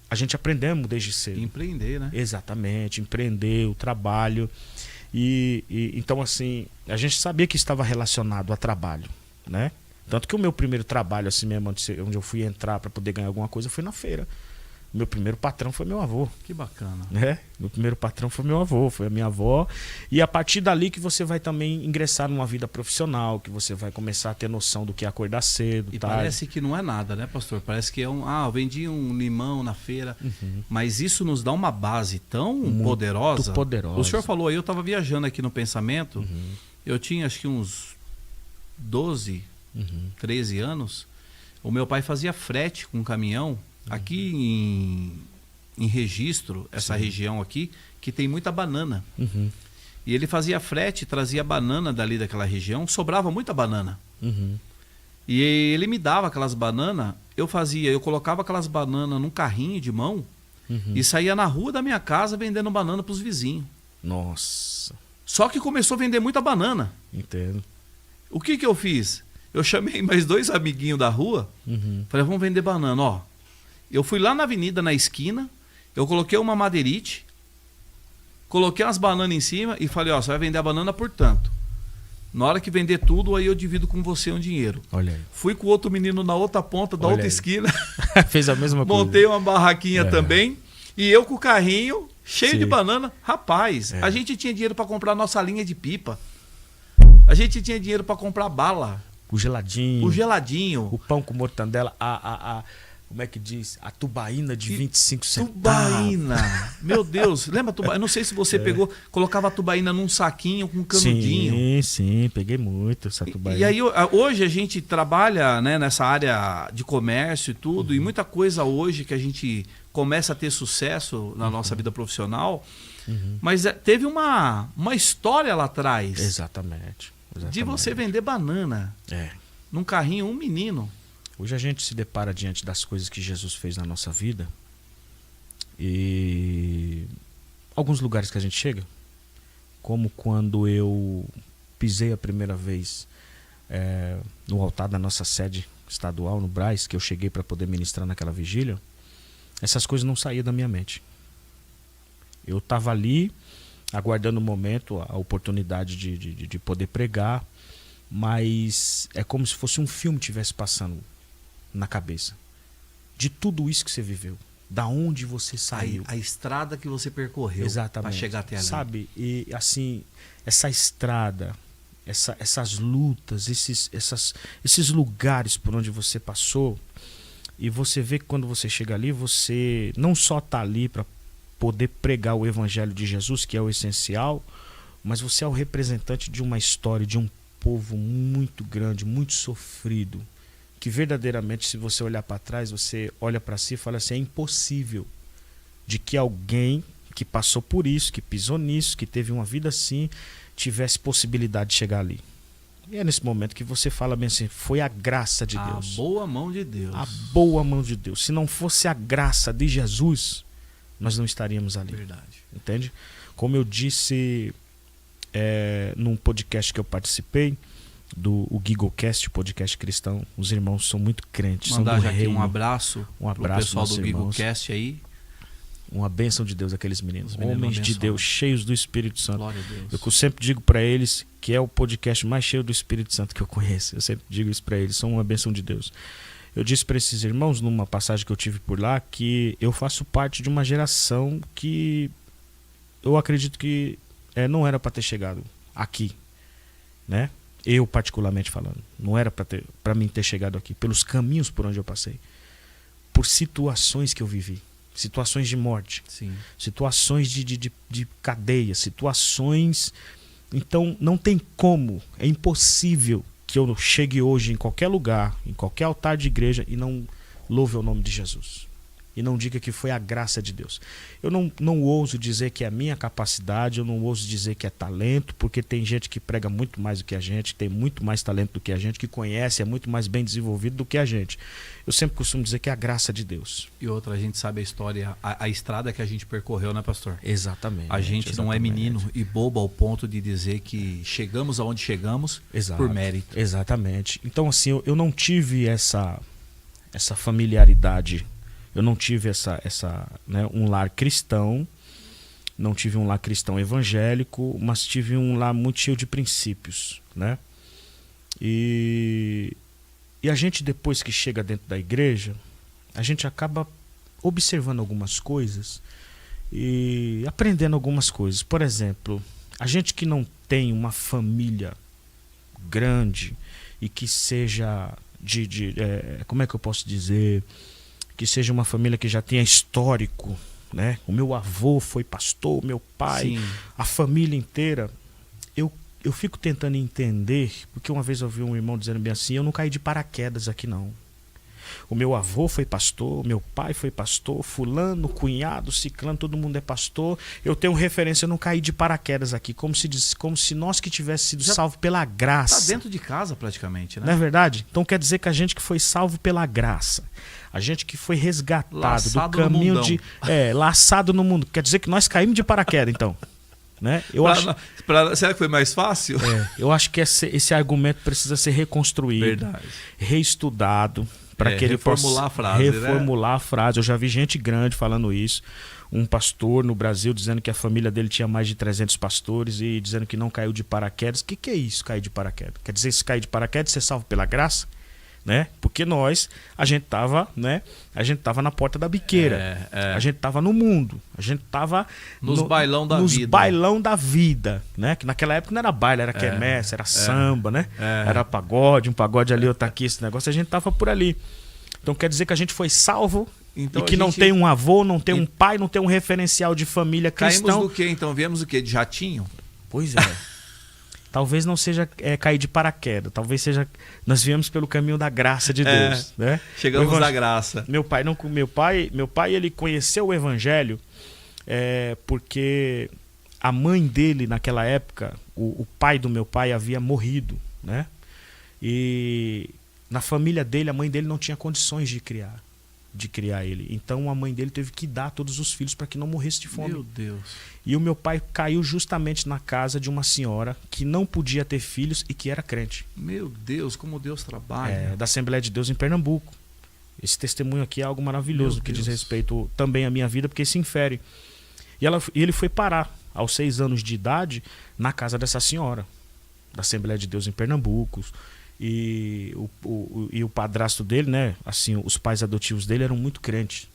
a gente aprendemos desde cedo. empreender, né? Exatamente, empreender, o trabalho. Então, assim, a gente sabia que estava relacionado a trabalho, né? Tanto que o meu primeiro trabalho, assim mesmo, onde eu fui entrar para poder ganhar alguma coisa, foi na feira. Meu primeiro patrão foi meu avô, Que bacana. né? Meu primeiro patrão foi meu avô, foi a minha avó. E a partir dali que você vai também ingressar numa vida profissional, que você vai começar a ter noção do que é acordar cedo, E tarde. parece que não é nada, né, pastor? Parece que eu vendi um limão na feira. Mas isso nos dá uma base tão poderosa. poderosa. O senhor falou aí, eu estava viajando aqui no pensamento. Eu tinha acho que uns 12, 13 anos. O meu pai fazia frete com um caminhão. Aqui em Registro, essa região aqui, que tem muita banana. E ele fazia frete, trazia banana dali daquela região, sobrava muita banana. E ele me dava aquelas bananas, eu colocava aquelas bananas num carrinho de mão e saía na rua da minha casa vendendo banana para os vizinhos. Nossa, Só que começou a vender muita banana. entendo. O que eu fiz? Eu chamei mais 2 amiguinhos da rua, falei, vamos vender banana, ó. Eu fui lá na avenida, na esquina, eu coloquei uma madeirite, coloquei umas bananas em cima e falei, ó, você vai vender a banana por tanto. Na hora que vender tudo, aí eu divido com você um dinheiro. Olha aí. Fui com o outro menino na outra ponta, da Olha outra aí. esquina, Fez a mesma coisa. montei uma barraquinha também, e eu com o carrinho, cheio Sim. de banana. Rapaz, a gente tinha dinheiro para comprar nossa linha de pipa. A gente tinha dinheiro para comprar bala, O geladinho. o geladinho. O pão com mortandela, como é que diz? A tubaína de E 25 centavos. Tubaína. Meu Deus, lembra a tubaína? Eu não sei se você pegou, colocava a tubaína num saquinho com um canudinho. Sim, peguei muito essa tubaína. E aí hoje a gente trabalha, né, nessa área de comércio e tudo, e muita coisa hoje que a gente começa a ter sucesso na nossa vida profissional, mas teve uma história lá atrás Exatamente. de você vender banana num carrinho, um menino. Hoje a gente se depara diante das coisas que Jesus fez na nossa vida e alguns lugares que a gente chega, como quando eu pisei a primeira vez no altar da nossa sede estadual, no Brás, que eu cheguei para poder ministrar naquela vigília, essas coisas não saíam da minha mente. Eu estava ali aguardando o momento, a oportunidade de poder pregar, mas é como se fosse um filme que estivesse passando na cabeça. De tudo isso que você viveu, da onde você saiu. A estrada que você percorreu para chegar até ali. Sabe, e assim, essa estrada, essas lutas, esses lugares por onde você passou, e você vê que quando você chega ali, você não só está ali para poder pregar o evangelho de Jesus, que é o essencial, mas você é o representante de uma história, de um povo muito grande, muito sofrido, que verdadeiramente, se você olhar para trás, você olha para si e fala assim, é impossível de que alguém que passou por isso, que pisou nisso, que teve uma vida assim, tivesse possibilidade de chegar ali. E é nesse momento que você fala bem assim, foi a graça de Deus. A boa mão de Deus. A boa mão de Deus. Se não fosse a graça de Jesus, nós não estaríamos ali. Verdade. Entende? Como eu disse num podcast que eu participei, o Gigocast, podcast cristão, os irmãos são muito crentes. Mandar são do já aqui reino. um abraço pro pessoal do Gigocast aí. Uma bênção de Deus, aqueles meninos. Homens de abençoados. Deus, cheios do Espírito Santo. Glória a Deus. Eu sempre digo para eles que é o podcast mais cheio do Espírito Santo que eu conheço. Eu sempre digo isso para eles, são uma bênção de Deus. Eu disse para esses irmãos, numa passagem que eu tive por lá, que eu faço parte de uma geração que eu acredito que não era para ter chegado aqui, né? Eu particularmente falando, não era para mim ter chegado aqui, pelos caminhos por onde eu passei, por situações que eu vivi, situações de morte, Sim. situações de cadeia, situações. Então não tem como, é impossível que eu chegue hoje em qualquer lugar, em qualquer altar de igreja e não louve o nome de Jesus. E não diga que foi a graça de Deus. Eu não ouso dizer que é a minha capacidade, eu não ouso dizer que é talento, porque tem gente que prega muito mais do que a gente, tem muito mais talento do que a gente, que conhece, é muito mais bem desenvolvido do que a gente. Eu sempre costumo dizer que é a graça de Deus. E outra, a gente sabe a história, a estrada que a gente percorreu, né, pastor? Exatamente. A gente não é menino e bobo ao ponto de dizer que chegamos aonde chegamos por mérito. Exatamente. Então, assim, eu não tive essa familiaridade. Eu não tive um lar cristão, não tive um lar cristão evangélico, mas tive um lar muito cheio de princípios, né? E a gente, depois que chega dentro da igreja, a gente acaba observando algumas coisas e aprendendo algumas coisas. Por exemplo, a gente que não tem uma família grande e que seja como é que eu posso dizer, que seja uma família que já tenha histórico, né? O meu avô foi pastor, meu pai, Sim. a família inteira. Eu fico tentando entender, porque uma vez eu ouvi um irmão dizendo bem assim, eu não caí de paraquedas aqui não. O meu avô foi pastor, meu pai foi pastor, fulano, cunhado, ciclano, todo mundo é pastor. Eu tenho referência, eu não caí de paraquedas aqui, como se nós que tivéssemos sido salvos pela graça. Está dentro de casa praticamente, né? Não é verdade? Então quer dizer que a gente que foi salvo pela graça, a gente que foi resgatado Laçado do caminho no mundão. laçado no mundo, quer dizer que nós caímos de paraquedas então, né? Será que foi mais fácil? Eu acho que esse argumento precisa ser reconstruído, Verdade. reestudado, para que ele reformular possa a frase, reformular a frase. Eu já vi gente grande falando isso. Um pastor no Brasil dizendo que a família dele tinha mais de 300 pastores e dizendo que não caiu de paraquedas. O que é isso, cair de paraquedas? Quer dizer, se cair de paraquedas, ser salvo pela graça? Né? Porque a gente tava na porta da biqueira. A gente tava no mundo. A gente tava nos bailão da vida. Nos bailão da vida, né? Que naquela época não era baile, era quermesse, era samba, né? Era pagode, um pagode ali, outro aqui, esse negócio. A gente tava por ali. Então quer dizer que a gente foi salvo Então, e que não tem um avô, não tem um pai, não tem um referencial de família cristão. Caímos do quê, então? Viemos do quê? De jatinho? Pois é. Talvez não seja cair de paraquedas, talvez seja nós viemos pelo caminho da graça de Deus, né? Chegamos à graça. Meu pai ele conheceu o evangelho porque a mãe dele naquela época, o pai do meu pai havia morrido, né? E na família dele, a mãe dele não tinha condições de criar ele. Então a mãe dele teve que dar todos os filhos para que não morresse de fome. Meu Deus. E o meu pai caiu justamente na casa de uma senhora que não podia ter filhos e que era crente. Meu Deus, como Deus trabalha. Da Assembleia de Deus em Pernambuco. Esse testemunho aqui é algo maravilhoso que diz respeito também à minha vida, porque se infere. E ele foi parar aos 6 anos de idade na casa dessa senhora, da Assembleia de Deus em Pernambuco. E o padrasto dele, né? Assim, os pais adotivos dele eram muito crentes.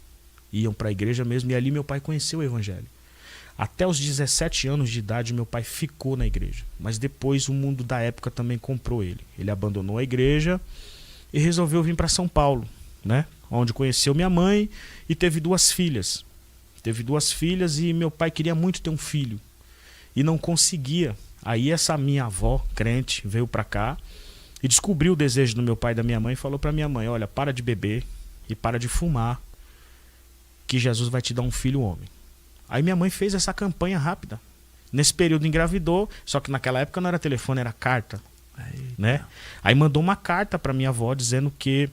Iam para a igreja mesmo, e ali meu pai conheceu o evangelho. Até os 17 anos de idade, meu pai ficou na igreja. Mas depois o mundo da época também comprou ele. Ele abandonou a igreja e resolveu vir para São Paulo, né? Onde conheceu minha mãe e teve 2 filhas. Teve 2 filhas e meu pai queria muito ter um filho. E não conseguia. Aí essa minha avó, crente, veio para cá e descobriu o desejo do meu pai e da minha mãe e falou para minha mãe: olha, para de beber e para de fumar, que Jesus vai te dar um filho homem. Aí minha mãe fez essa campanha rápida. Nesse período engravidou, só que naquela época não era telefone, era carta. Né? Aí mandou uma carta para minha avó dizendo que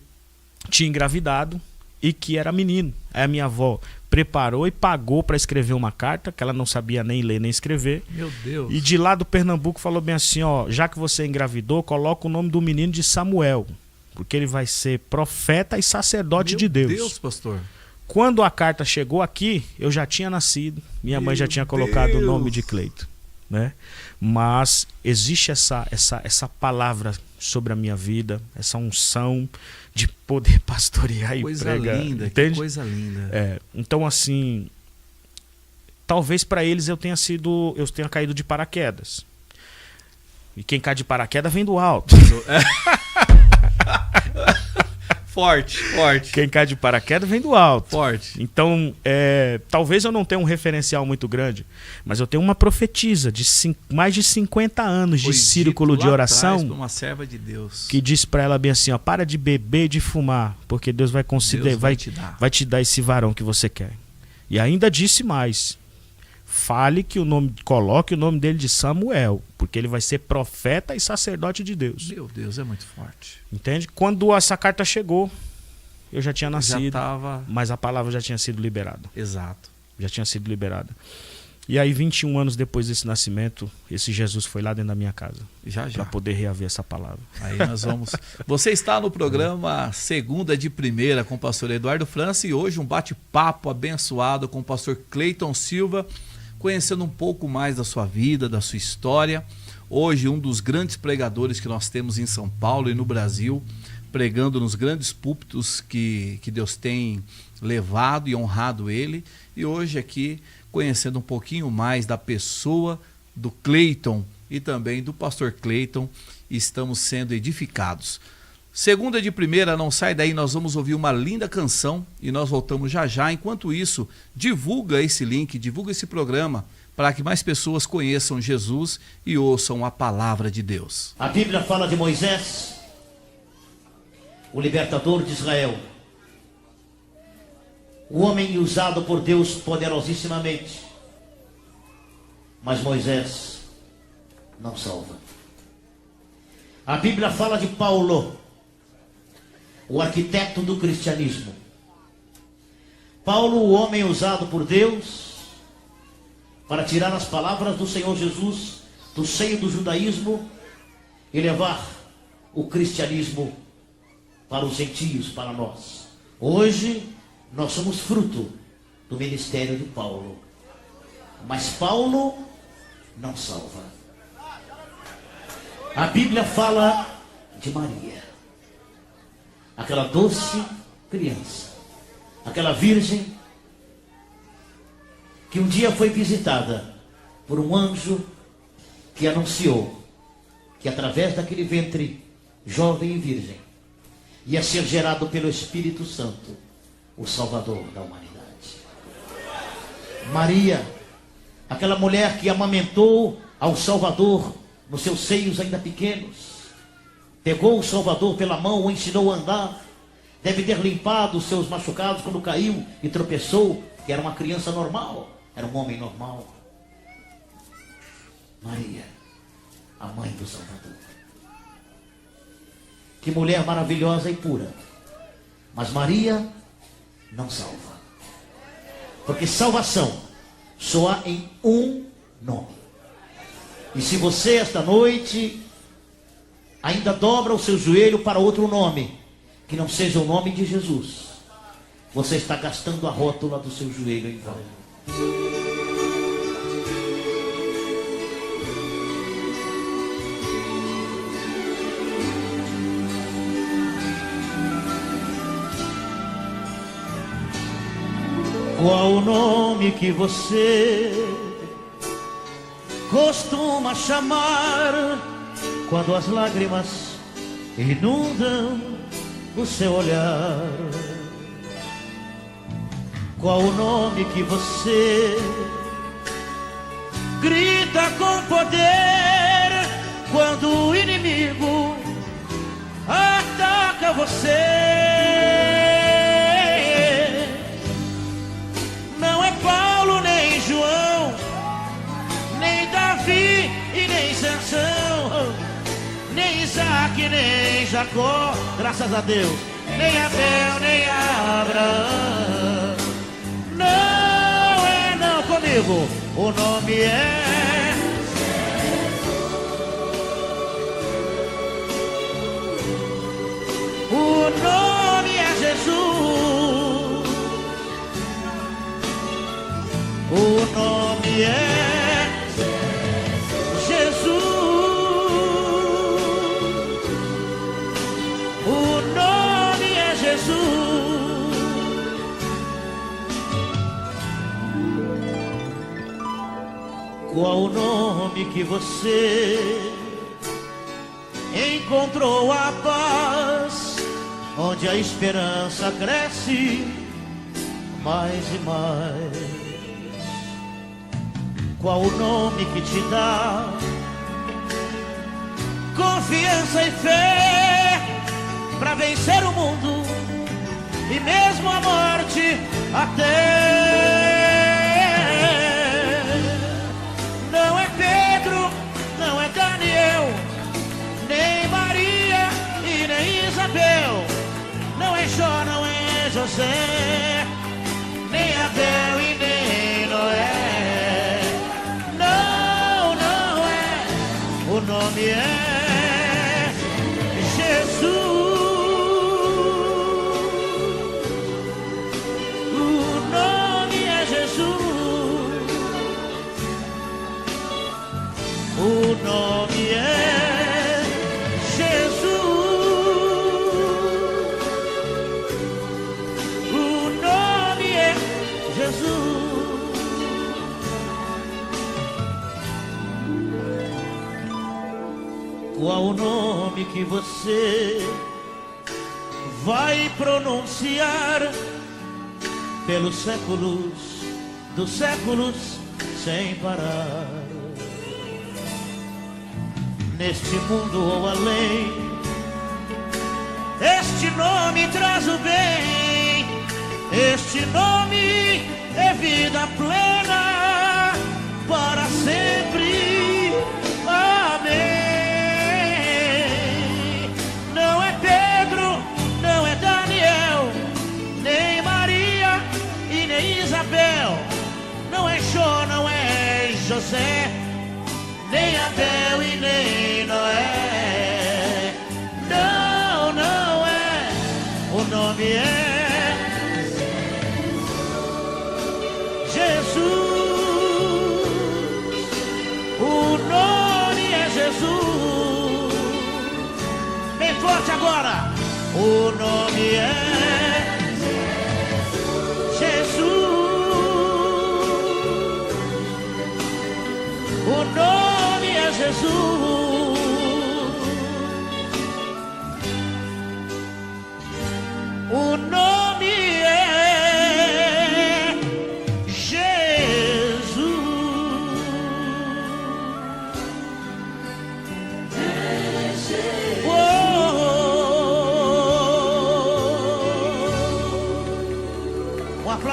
tinha engravidado e que era menino. Aí a minha avó preparou e pagou para escrever uma carta, que ela não sabia nem ler nem escrever. Meu Deus. E de lá do Pernambuco falou bem assim, ó, já que você engravidou, coloca o nome do menino de Samuel, porque ele vai ser profeta e sacerdote de Deus. Meu Deus, pastor. Quando a carta chegou aqui, eu já tinha nascido, minha mãe já tinha colocado o nome de Cleito, né? Mas existe essa palavra sobre a minha vida, essa unção de poder pastorear e pregar. Coisa linda, entende? Que coisa linda. Então assim, talvez para eles eu tenha caído de paraquedas. E quem cai de paraquedas vem do alto. Forte. Quem cai de paraquedas vem do alto. Forte. Então, talvez eu não tenha um referencial muito grande, mas eu tenho uma profetisa de mais de 50 anos de círculo de oração, uma serva de Deus, que diz para ela bem assim, ó, para de beber e de fumar, porque Deus vai te dar esse varão que você quer. E ainda disse mais: coloque o nome dele de Samuel, porque ele vai ser profeta e sacerdote de Deus. Meu Deus, é muito forte. Entende? Quando essa carta chegou, eu já tinha nascido, mas a palavra já tinha sido liberada. Exato. Já tinha sido liberada. E aí, 21 anos depois desse nascimento, esse Jesus foi lá dentro da minha casa. Para poder reaver essa palavra. Aí nós vamos... Você está no programa Segunda de Primeira com o pastor Eduardo França, e hoje um bate-papo abençoado com o pastor Cleiton Silva, conhecendo um pouco mais da sua vida, da sua história. Hoje, um dos grandes pregadores que nós temos em São Paulo e no Brasil, pregando nos grandes púlpitos que Deus tem levado e honrado ele. E hoje aqui, conhecendo um pouquinho mais da pessoa do Cleiton e também do pastor Cleiton, estamos sendo edificados. Segunda de Primeira, não sai daí, nós vamos ouvir uma linda canção e nós voltamos já já. Enquanto isso, divulga esse link, divulga esse programa para que mais pessoas conheçam Jesus e ouçam a palavra de Deus. A Bíblia fala de Moisés, o libertador de Israel, o homem usado por Deus poderosissimamente, mas Moisés não salva. A Bíblia fala de Paulo, o arquiteto do cristianismo. Paulo, o homem usado por Deus para tirar as palavras do Senhor Jesus do seio do judaísmo e levar o cristianismo para os gentios, para nós. Hoje nós somos fruto do ministério de Paulo, mas Paulo não salva. A Bíblia fala de Maria, aquela doce criança, aquela virgem que um dia foi visitada por um anjo que anunciou que através daquele ventre jovem e virgem ia ser gerado pelo Espírito Santo, o Salvador da humanidade. Maria, aquela mulher que amamentou ao Salvador nos seus seios ainda pequenos, pegou o Salvador pela mão, o ensinou a andar, deve ter limpado os seus machucados quando caiu e tropeçou, que era uma criança normal, era um homem normal. Maria, a mãe do Salvador. Que mulher maravilhosa e pura. Mas Maria não salva. Porque salvação só há em um nome. E se você esta noite ainda dobra o seu joelho para outro nome, que não seja o nome de Jesus, você está gastando a rótula do seu joelho em vão. Qual o nome que você costuma chamar quando as lágrimas inundam o seu olhar? Qual o nome que você grita com poder quando o inimigo ataca você? Paulo, nem João, nem Davi e nem Sansão, nem Isaac, nem Jacó, graças a Deus, nem Abel, nem Abraão. Não é não comigo, o nome é Jesus. O nome é Jesus. O nome é Jesus. O nome é Jesus. Qual o nome que você encontrou a paz, onde a esperança cresce mais e mais? Qual o nome que te dá confiança e fé para vencer o mundo e mesmo a morte até? Não é Pedro, não é Daniel, nem Maria e nem Isabel, não é Jó, não é José, nem Abel e nem Noé. O nome é Jesus. O nome é Jesus. O nome é Jesus. O nome é Jesus. Qual o nome que você vai pronunciar pelos séculos dos séculos sem parar? Neste mundo ou além, este nome traz o bem, este nome é vida plena para sempre. Amém. Isabel, não é Jó, não é José, nem Abel e nem Noé. Não, não é. O nome é Jesus. O nome é Jesus. Bem forte agora. O nome é Jesus. O nome é Jesus.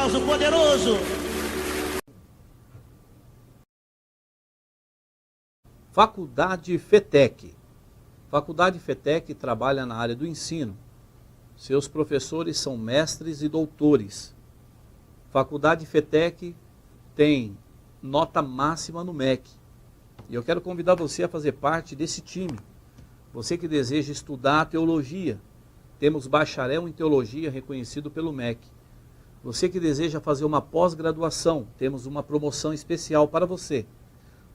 aplauso poderoso. Faculdade FETEC. Faculdade FETEC trabalha na área do ensino. Seus professores são mestres e doutores. Faculdade FETEC tem nota máxima no MEC. E eu quero convidar você a fazer parte desse time. Você que deseja estudar teologia, temos bacharel em teologia reconhecido pelo MEC. Você que deseja fazer uma pós-graduação, temos uma promoção especial para você.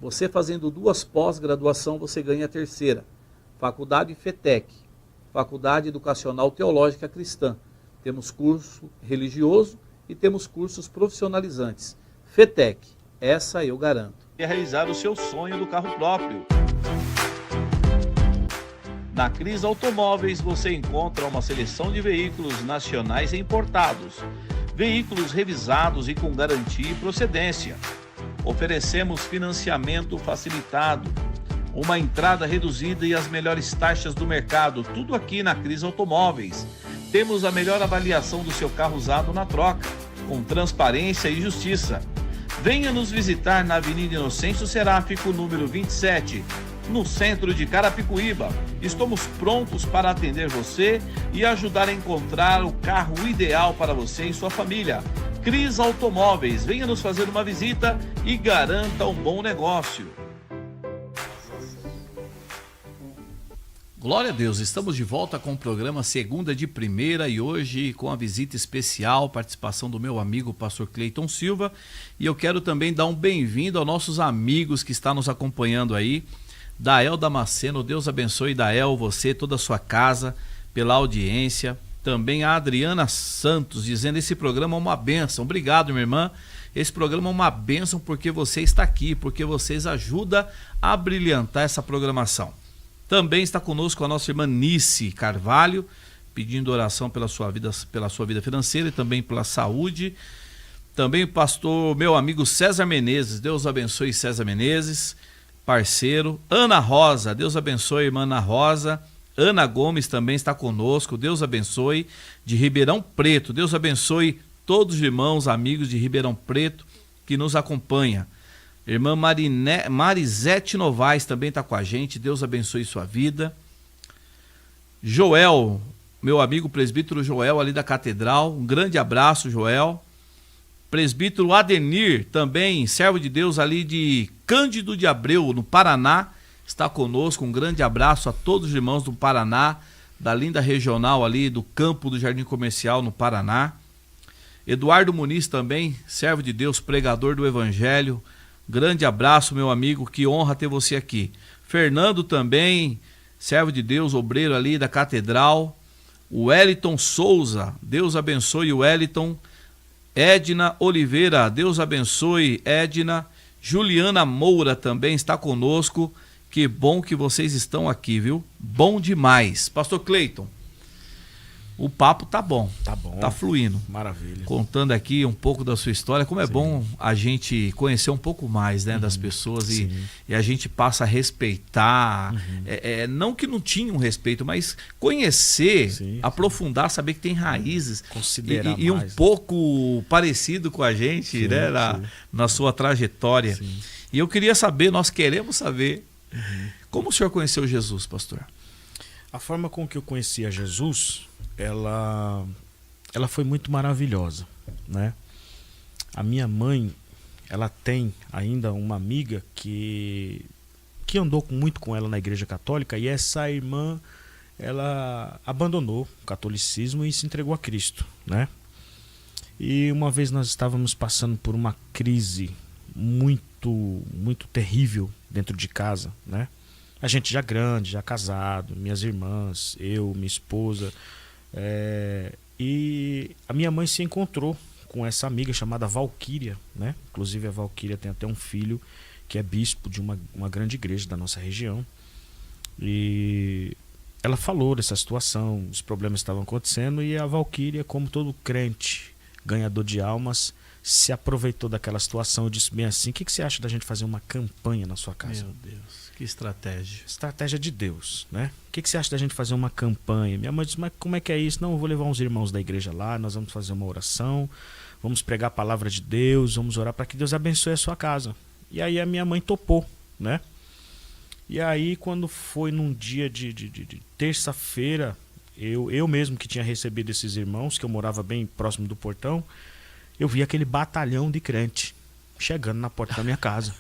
Você fazendo 2 pós-graduação, você ganha a 3ª. Faculdade FETEC, Faculdade Educacional Teológica Cristã. Temos curso religioso e temos cursos profissionalizantes. FETEC, essa eu garanto. É realizar o seu sonho do carro próprio. Na Cris Automóveis você encontra uma seleção de veículos nacionais e importados. Veículos revisados e com garantia e procedência. Oferecemos financiamento facilitado, uma entrada reduzida e as melhores taxas do mercado, tudo aqui na Cris Automóveis. Temos a melhor avaliação do seu carro usado na troca, com transparência e justiça. Venha nos visitar na Avenida Inocêncio Seráfico, número 27, no centro de Carapicuíba. Estamos prontos para atender você e ajudar a encontrar o carro ideal para você e sua família. Cris Automóveis, venha nos fazer uma visita e garanta um bom negócio. Glória a Deus, estamos de volta com o programa Segunda de Primeira e hoje com a visita especial, participação do meu amigo pastor Cleiton Silva, e eu quero também dar um bem-vindo aos nossos amigos que estão nos acompanhando aí. Dael Damasceno, Deus abençoe Dael, você, toda a sua casa, pela audiência. Também a Adriana Santos, dizendo esse programa é uma bênção. Obrigado, minha irmã. Esse programa é uma bênção porque você está aqui, porque vocês ajudam a brilhantar essa programação. Também está conosco a nossa irmã Nice Carvalho, pedindo oração pela sua vida financeira e também pela saúde. Também o pastor, meu amigo César Menezes, Deus abençoe César Menezes, parceiro. Ana Rosa, Deus abençoe irmã Ana Rosa. Ana Gomes também está conosco, Deus abençoe, de Ribeirão Preto. Deus abençoe todos os irmãos, amigos de Ribeirão Preto que nos acompanham. Irmã Marisete Novaes também está com a gente, Deus abençoe sua vida. Joel, meu amigo presbítero Joel ali da Catedral, um grande abraço, Joel. Presbítero Adenir, também servo de Deus ali de Cândido de Abreu, no Paraná, está conosco, um grande abraço a todos os irmãos do Paraná, da linda regional ali do campo do Jardim Comercial no Paraná. Eduardo Muniz também, servo de Deus, pregador do Evangelho, grande abraço, meu amigo, que honra ter você aqui. Fernando também, servo de Deus, obreiro ali da Catedral. O Wellington Souza, Deus abençoe o Wellington. Edna Oliveira, Deus abençoe Edna. Juliana Moura também está conosco. Que bom que vocês estão aqui, viu? Bom demais. Pastor Cleiton, o papo tá bom. Tá bom. Tá fluindo. Maravilha. Contando aqui um pouco da sua história, como é bom a gente conhecer um pouco mais, né, das pessoas e a gente passa a respeitar. Não que não tinha um respeito, mas conhecer, aprofundar, saber que tem raízes. Considerar e um pouco parecido com a gente, né, na sua trajetória. Sim. E eu queria saber, nós queremos saber, como o senhor conheceu Jesus, pastor? A forma com que eu conhecia Jesus, ela foi muito maravilhosa, né? A minha mãe, ela tem ainda uma amiga que andou muito com ela na igreja católica, e essa irmã, ela abandonou o catolicismo e se entregou a Cristo, né? E uma vez nós estávamos passando por uma crise muito terrível dentro de casa, né? A gente já grande, já casado, minhas irmãs, eu, minha esposa, e a minha mãe se encontrou com essa amiga chamada Valquíria, né? Inclusive a Valquíria tem até um filho que é bispo de uma grande igreja da nossa região, e ela falou dessa situação, os problemas estavam acontecendo, e a Valquíria, como todo crente, ganhador de almas, se aproveitou daquela situação e disse bem assim: o que você acha da gente fazer uma campanha na sua casa? Meu Deus, que estratégia. Estratégia de Deus, né? O que você acha da gente fazer uma campanha? Minha mãe disse: mas como é que é isso? Não, eu vou levar uns irmãos da igreja lá, nós vamos fazer uma oração, vamos pregar a palavra de Deus, vamos orar para que Deus abençoe a sua casa. E aí a minha mãe topou, né? E aí quando foi num dia de terça-feira, eu mesmo que tinha recebido esses irmãos, que eu morava bem próximo do portão, eu vi aquele batalhão de crente chegando na porta da minha casa,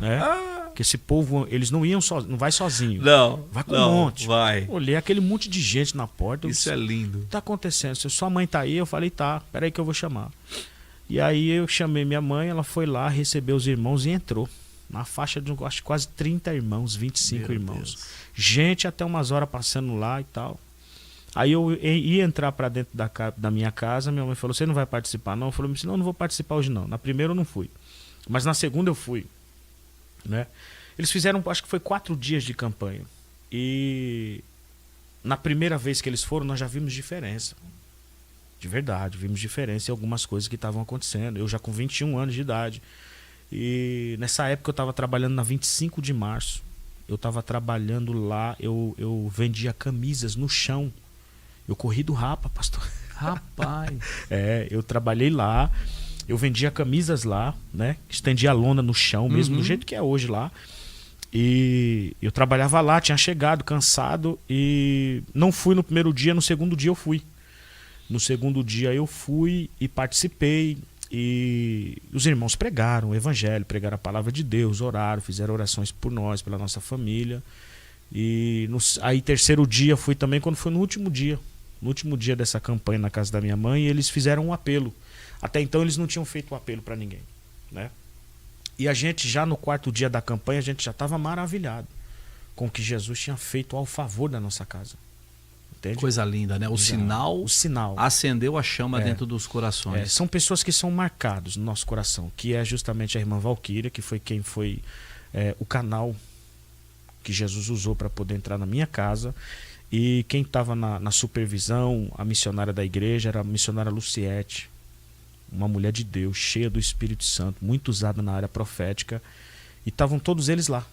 né? Porque esse povo, eles não iam não vai sozinho. Não, vai com não, um monte. vai. Olhei aquele monte de gente na porta. Isso é lindo. O que tá acontecendo? Se sua mãe tá aí, eu falei, tá, peraí que eu vou chamar. E aí eu chamei minha mãe, ela foi lá, recebeu os irmãos e entrou. Na faixa de, acho, quase 30 irmãos, 25 Meu irmãos. Deus. Gente até umas horas passando lá e tal. Aí eu ia entrar para dentro da minha casa, minha mãe falou, você não vai participar não? Eu falei, não vou participar hoje não. Na primeira eu não fui. Mas na segunda eu fui, né? Eles fizeram, acho que foi 4 dias de campanha. E na primeira vez que eles foram, nós já vimos diferença. De verdade, vimos diferença em algumas coisas que estavam acontecendo. Eu já com 21 anos de idade. E nessa época eu estava trabalhando na 25 de março. Eu estava trabalhando lá, eu vendia camisas no chão. Eu corri do rapa, pastor. Rapaz. Eu trabalhei lá. Eu vendia camisas lá, né? Estendia a lona no chão, mesmo do jeito que é hoje lá. E eu trabalhava lá, tinha chegado cansado e não fui no primeiro dia, no segundo dia eu fui. No segundo dia eu fui e participei. E os irmãos pregaram o evangelho, pregaram a palavra de Deus, oraram, fizeram orações por nós, pela nossa família. E aí terceiro dia fui também, quando foi no último dia dessa campanha na casa da minha mãe, eles fizeram um apelo. Até então eles não tinham feito um apelo para ninguém, né? E a gente já no 4º dia da campanha, a gente já estava maravilhado com o que Jesus tinha feito ao favor da nossa casa. Entende? Coisa linda, né? O sinal acendeu a chama dentro dos corações. São pessoas que são marcados no nosso coração, que é justamente a irmã Valquíria, que foi quem foi o canal que Jesus usou para poder entrar na minha casa. E quem estava na supervisão, a missionária da igreja, era a missionária Luciete, uma mulher de Deus, cheia do Espírito Santo, muito usada na área profética. E estavam todos eles lá.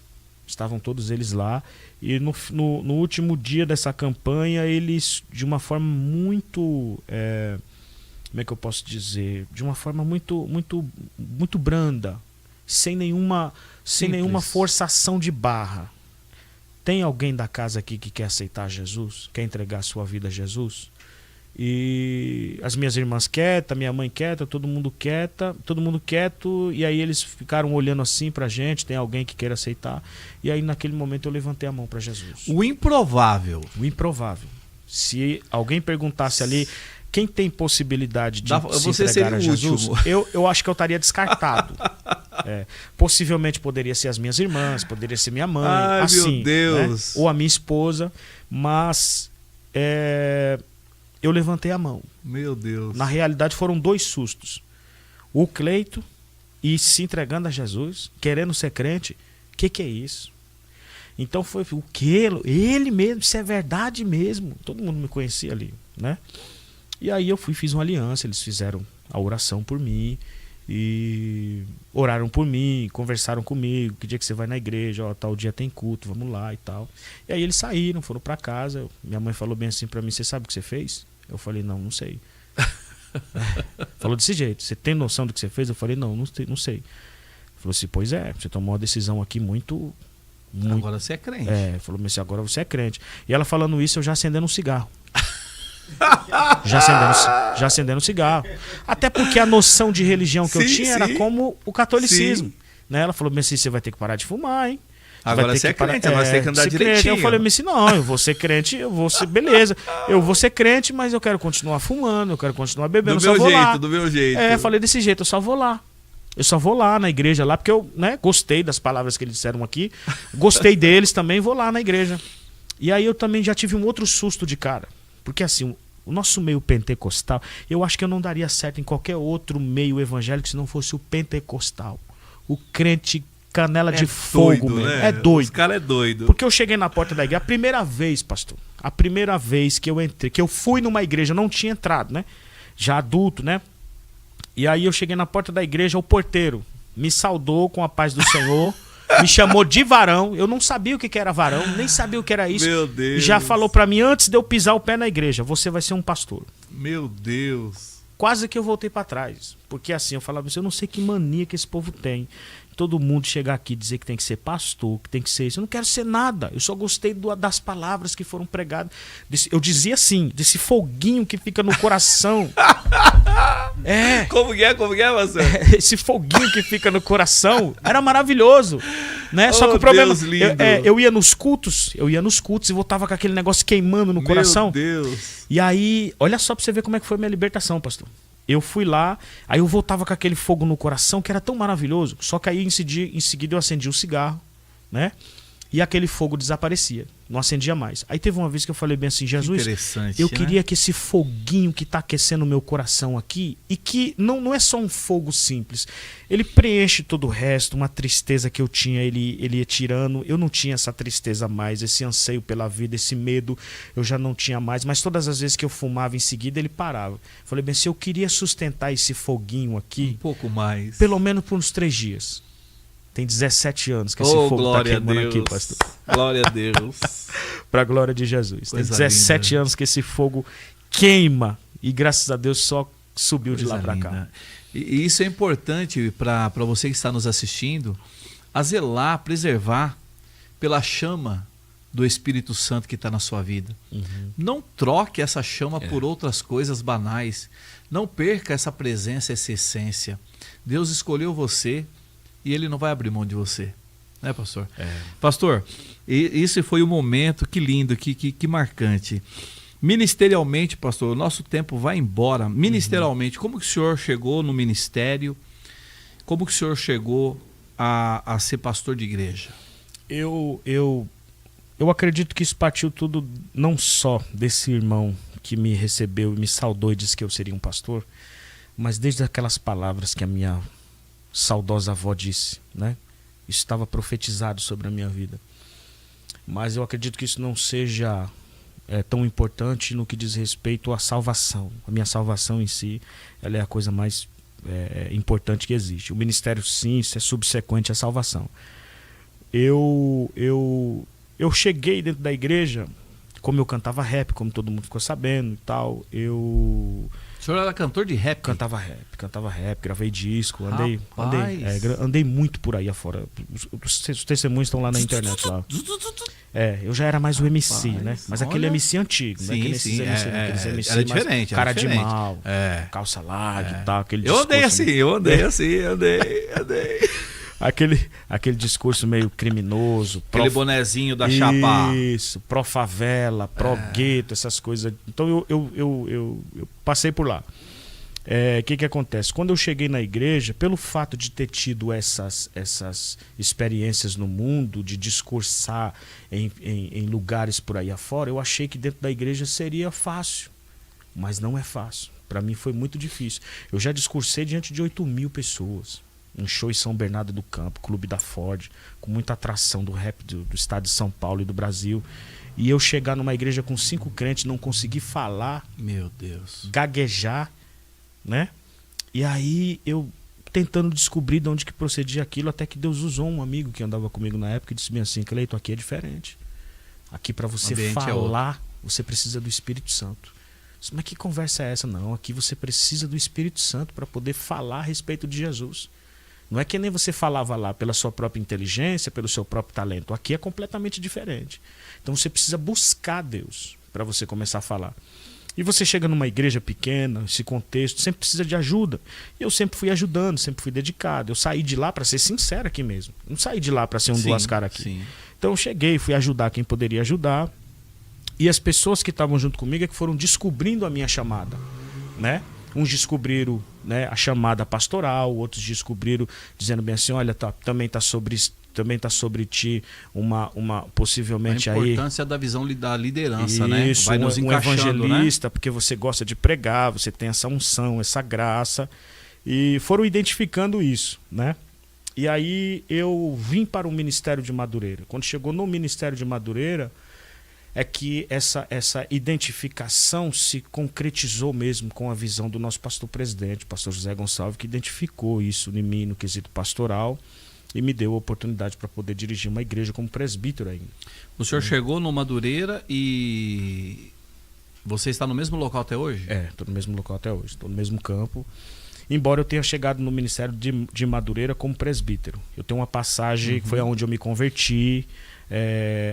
E no último dia dessa campanha, eles, de uma forma muito, como é que eu posso dizer? De uma forma muito, muito, muito branda, sem nenhuma forçação de barra. Tem alguém da casa aqui que quer aceitar Jesus? Quer entregar a sua vida a Jesus? E as minhas irmãs quietas, minha mãe quieta, todo mundo quieto, e aí eles ficaram olhando assim pra gente, tem alguém que queira aceitar, e aí naquele momento eu levantei a mão para Jesus. O improvável. Se alguém perguntasse ali, quem tem possibilidade de se entregar a Jesus, eu acho que eu estaria descartado. Possivelmente poderia ser as minhas irmãs, poderia ser minha mãe, assim, meu Deus. Né? Ou a minha esposa, mas eu levantei a mão. Meu Deus. Na realidade foram 2 sustos. O Cleito e se entregando a Jesus, querendo ser crente. O que é isso? Então foi o que? Ele mesmo, isso é verdade mesmo. Todo mundo me conhecia ali, né? E aí eu fiz uma aliança, eles fizeram a oração por mim e oraram por mim, conversaram comigo, que dia que você vai na igreja, tal dia tem culto, vamos lá e tal. E aí eles saíram, foram para casa. Minha mãe falou bem assim para mim, você sabe o que você fez? Eu falei, não sei. Falou desse jeito, você tem noção do que você fez? Eu falei, não sei. Falou assim, pois você tomou uma decisão aqui muito... Agora você é crente. Falou, mas agora você é crente. E ela falando isso, eu já acendendo um cigarro. já acendendo um cigarro. Até porque a noção de religião que eu tinha era como o catolicismo. Né? Ela falou, mas você vai ter que parar de fumar, hein? Agora você é crente, agora você tem que andar direitinho. Eu falei, mas não, eu vou ser crente, beleza. Eu vou ser crente, mas eu quero continuar fumando, eu quero continuar bebendo, do meu jeito. Falei desse jeito, eu só vou lá. Eu só vou lá na igreja lá, porque eu gostei das palavras que eles disseram aqui. Gostei deles também, vou lá na igreja. E aí eu também já tive um outro susto de cara. Porque assim, o nosso meio pentecostal, eu acho que eu não daria certo em qualquer outro meio evangélico se não fosse o pentecostal. O crente canela de fogo mesmo. Né? É doido. Os caras é doido. Porque eu cheguei na porta da igreja, a primeira vez, pastor, a primeira vez que eu entrei, que eu fui numa igreja, eu não tinha entrado, né? Já adulto, né? E aí eu cheguei na porta da igreja, o porteiro me saudou com a paz do Senhor, me chamou de varão, eu não sabia o que era varão, nem sabia o que era isso. Meu Deus. Já falou pra mim, antes de eu pisar o pé na igreja, você vai ser um pastor. Meu Deus. quase que eu voltei para trás. Porque assim, eu falava assim, eu não sei que mania que esse povo tem. Todo mundo chegar aqui e dizer que tem que ser pastor, que tem que ser isso. Eu não quero ser nada. Eu só gostei das palavras que foram pregadas. Eu dizia assim, desse foguinho que fica no coração. Como que é, pastor? Esse foguinho que fica no coração era maravilhoso, né? Só que o problema, Deus lindo. eu ia nos cultos e voltava com aquele negócio queimando no coração. Meu Deus. E aí, olha só pra você ver como é que foi a minha libertação, pastor. Eu fui lá, aí eu voltava com aquele fogo no coração que era tão maravilhoso, só que aí em seguida eu acendi um cigarro, né? E aquele fogo desaparecia, não acendia mais. Aí teve uma vez que eu falei bem assim, Jesus, eu queria que esse foguinho que está aquecendo o meu coração aqui, e que não é só um fogo simples, ele preenche todo o resto, uma tristeza que eu tinha, ele ia tirando, eu não tinha essa tristeza mais, esse anseio pela vida, esse medo, eu já não tinha mais, mas todas as vezes que eu fumava em seguida, ele parava. Falei bem assim, eu queria sustentar esse foguinho aqui, um pouco mais, pelo menos por uns 3 dias. Tem 17 anos que esse fogo está queimando aqui, pastor. Glória a Deus. Para a glória de Jesus. Tem 17 linda. anos que esse fogo queima e graças a Deus só subiu Coisa de lá para cá. linda. E isso é importante para você que está nos assistindo, a zelar, preservar pela chama do Espírito Santo que está na sua vida. Não troque essa chama por outras coisas banais. Não perca essa presença, essa essência. Deus escolheu você e Ele não vai abrir mão de você. Né, pastor? Pastor, esse foi o momento, que lindo, que marcante. Ministerialmente, pastor, o nosso tempo vai embora. Ministerialmente, como que o senhor chegou no ministério? Como que o senhor chegou a ser pastor de igreja? Eu acredito que isso partiu tudo não só desse irmão que me recebeu e me saudou e disse que eu seria um pastor, mas desde aquelas palavras que a minha saudosa avó disse, né? Isso estava profetizado sobre a minha vida. Mas eu acredito que isso não seja tão importante no que diz respeito à salvação. A minha salvação em si, ela é a coisa mais importante que existe. O ministério, sim, isso é subsequente à salvação. Eu cheguei dentro da igreja, como eu cantava rap, como todo mundo ficou sabendo e tal, O senhor era cantor de rap? Cantava rap, gravei disco, Rapaz. andei muito por aí afora. Os testemunhos estão lá na internet. Lá. Eu já era mais o MC, né? Mas aquele MC antigo, sim, né? Aqueles sim, MC era diferente. Cara era de diferente. mal, calça larga e tal. Aquele eu andei discurso, assim, eu andei. Aquele discurso meio criminoso. Aquele bonezinho da chapa. Isso, pró-favela, pró-gueto, essas coisas. Então eu passei por lá. Que acontece? Quando eu cheguei na igreja, pelo fato de ter tido essas experiências no mundo, de discursar em lugares por aí afora, eu achei que dentro da igreja seria fácil. Mas não é fácil. Para mim foi muito difícil. Eu já discursei diante de 8.000 pessoas. Um show em São Bernardo do Campo, Clube da Ford, com muita atração do rap do estado de São Paulo e do Brasil. E eu chegar numa igreja com 5 crentes, não conseguir falar, meu Deus, gaguejar, né? E aí eu tentando descobrir de onde que procedia aquilo, até que Deus usou um amigo que andava comigo na época e disse bem assim, Cleiton, aqui é diferente. Aqui para você falar, você precisa do Espírito Santo. Mas que conversa é essa? Não, aqui você precisa do Espírito Santo para poder falar a respeito de Jesus. Não é que nem você falava lá pela sua própria inteligência, pelo seu próprio talento. Aqui é completamente diferente. Então você precisa buscar Deus para você começar a falar. E você chega numa igreja pequena, esse contexto, sempre precisa de ajuda. E eu sempre fui ajudando, sempre fui dedicado. Eu saí de lá, para ser sincero aqui mesmo. Não saí de lá para ser duas caras aqui. Sim. Então eu cheguei, fui ajudar quem poderia ajudar. E as pessoas que estavam junto comigo é que foram descobrindo a minha chamada, né? Uns descobriram, né, a chamada pastoral, outros descobriram dizendo bem assim, olha, também tá sobre ti uma possivelmente a importância da visão da liderança, isso, né? Vai nos encaixando, evangelista, né? Porque você gosta de pregar, você tem essa unção, essa graça, e foram identificando isso, né? E aí eu vim para o Ministério de Madureira. Quando chegou no Ministério de Madureira, é que essa identificação se concretizou mesmo com a visão do nosso pastor presidente, pastor José Gonçalves, que identificou isso em mim no quesito pastoral e me deu a oportunidade para poder dirigir uma igreja como presbítero ainda. O senhor chegou no Madureira e Você está no mesmo local até hoje? Estou no mesmo local até hoje, estou no mesmo campo. Embora eu tenha chegado no Ministério de Madureira como presbítero. Eu tenho uma passagem que foi onde eu me converti,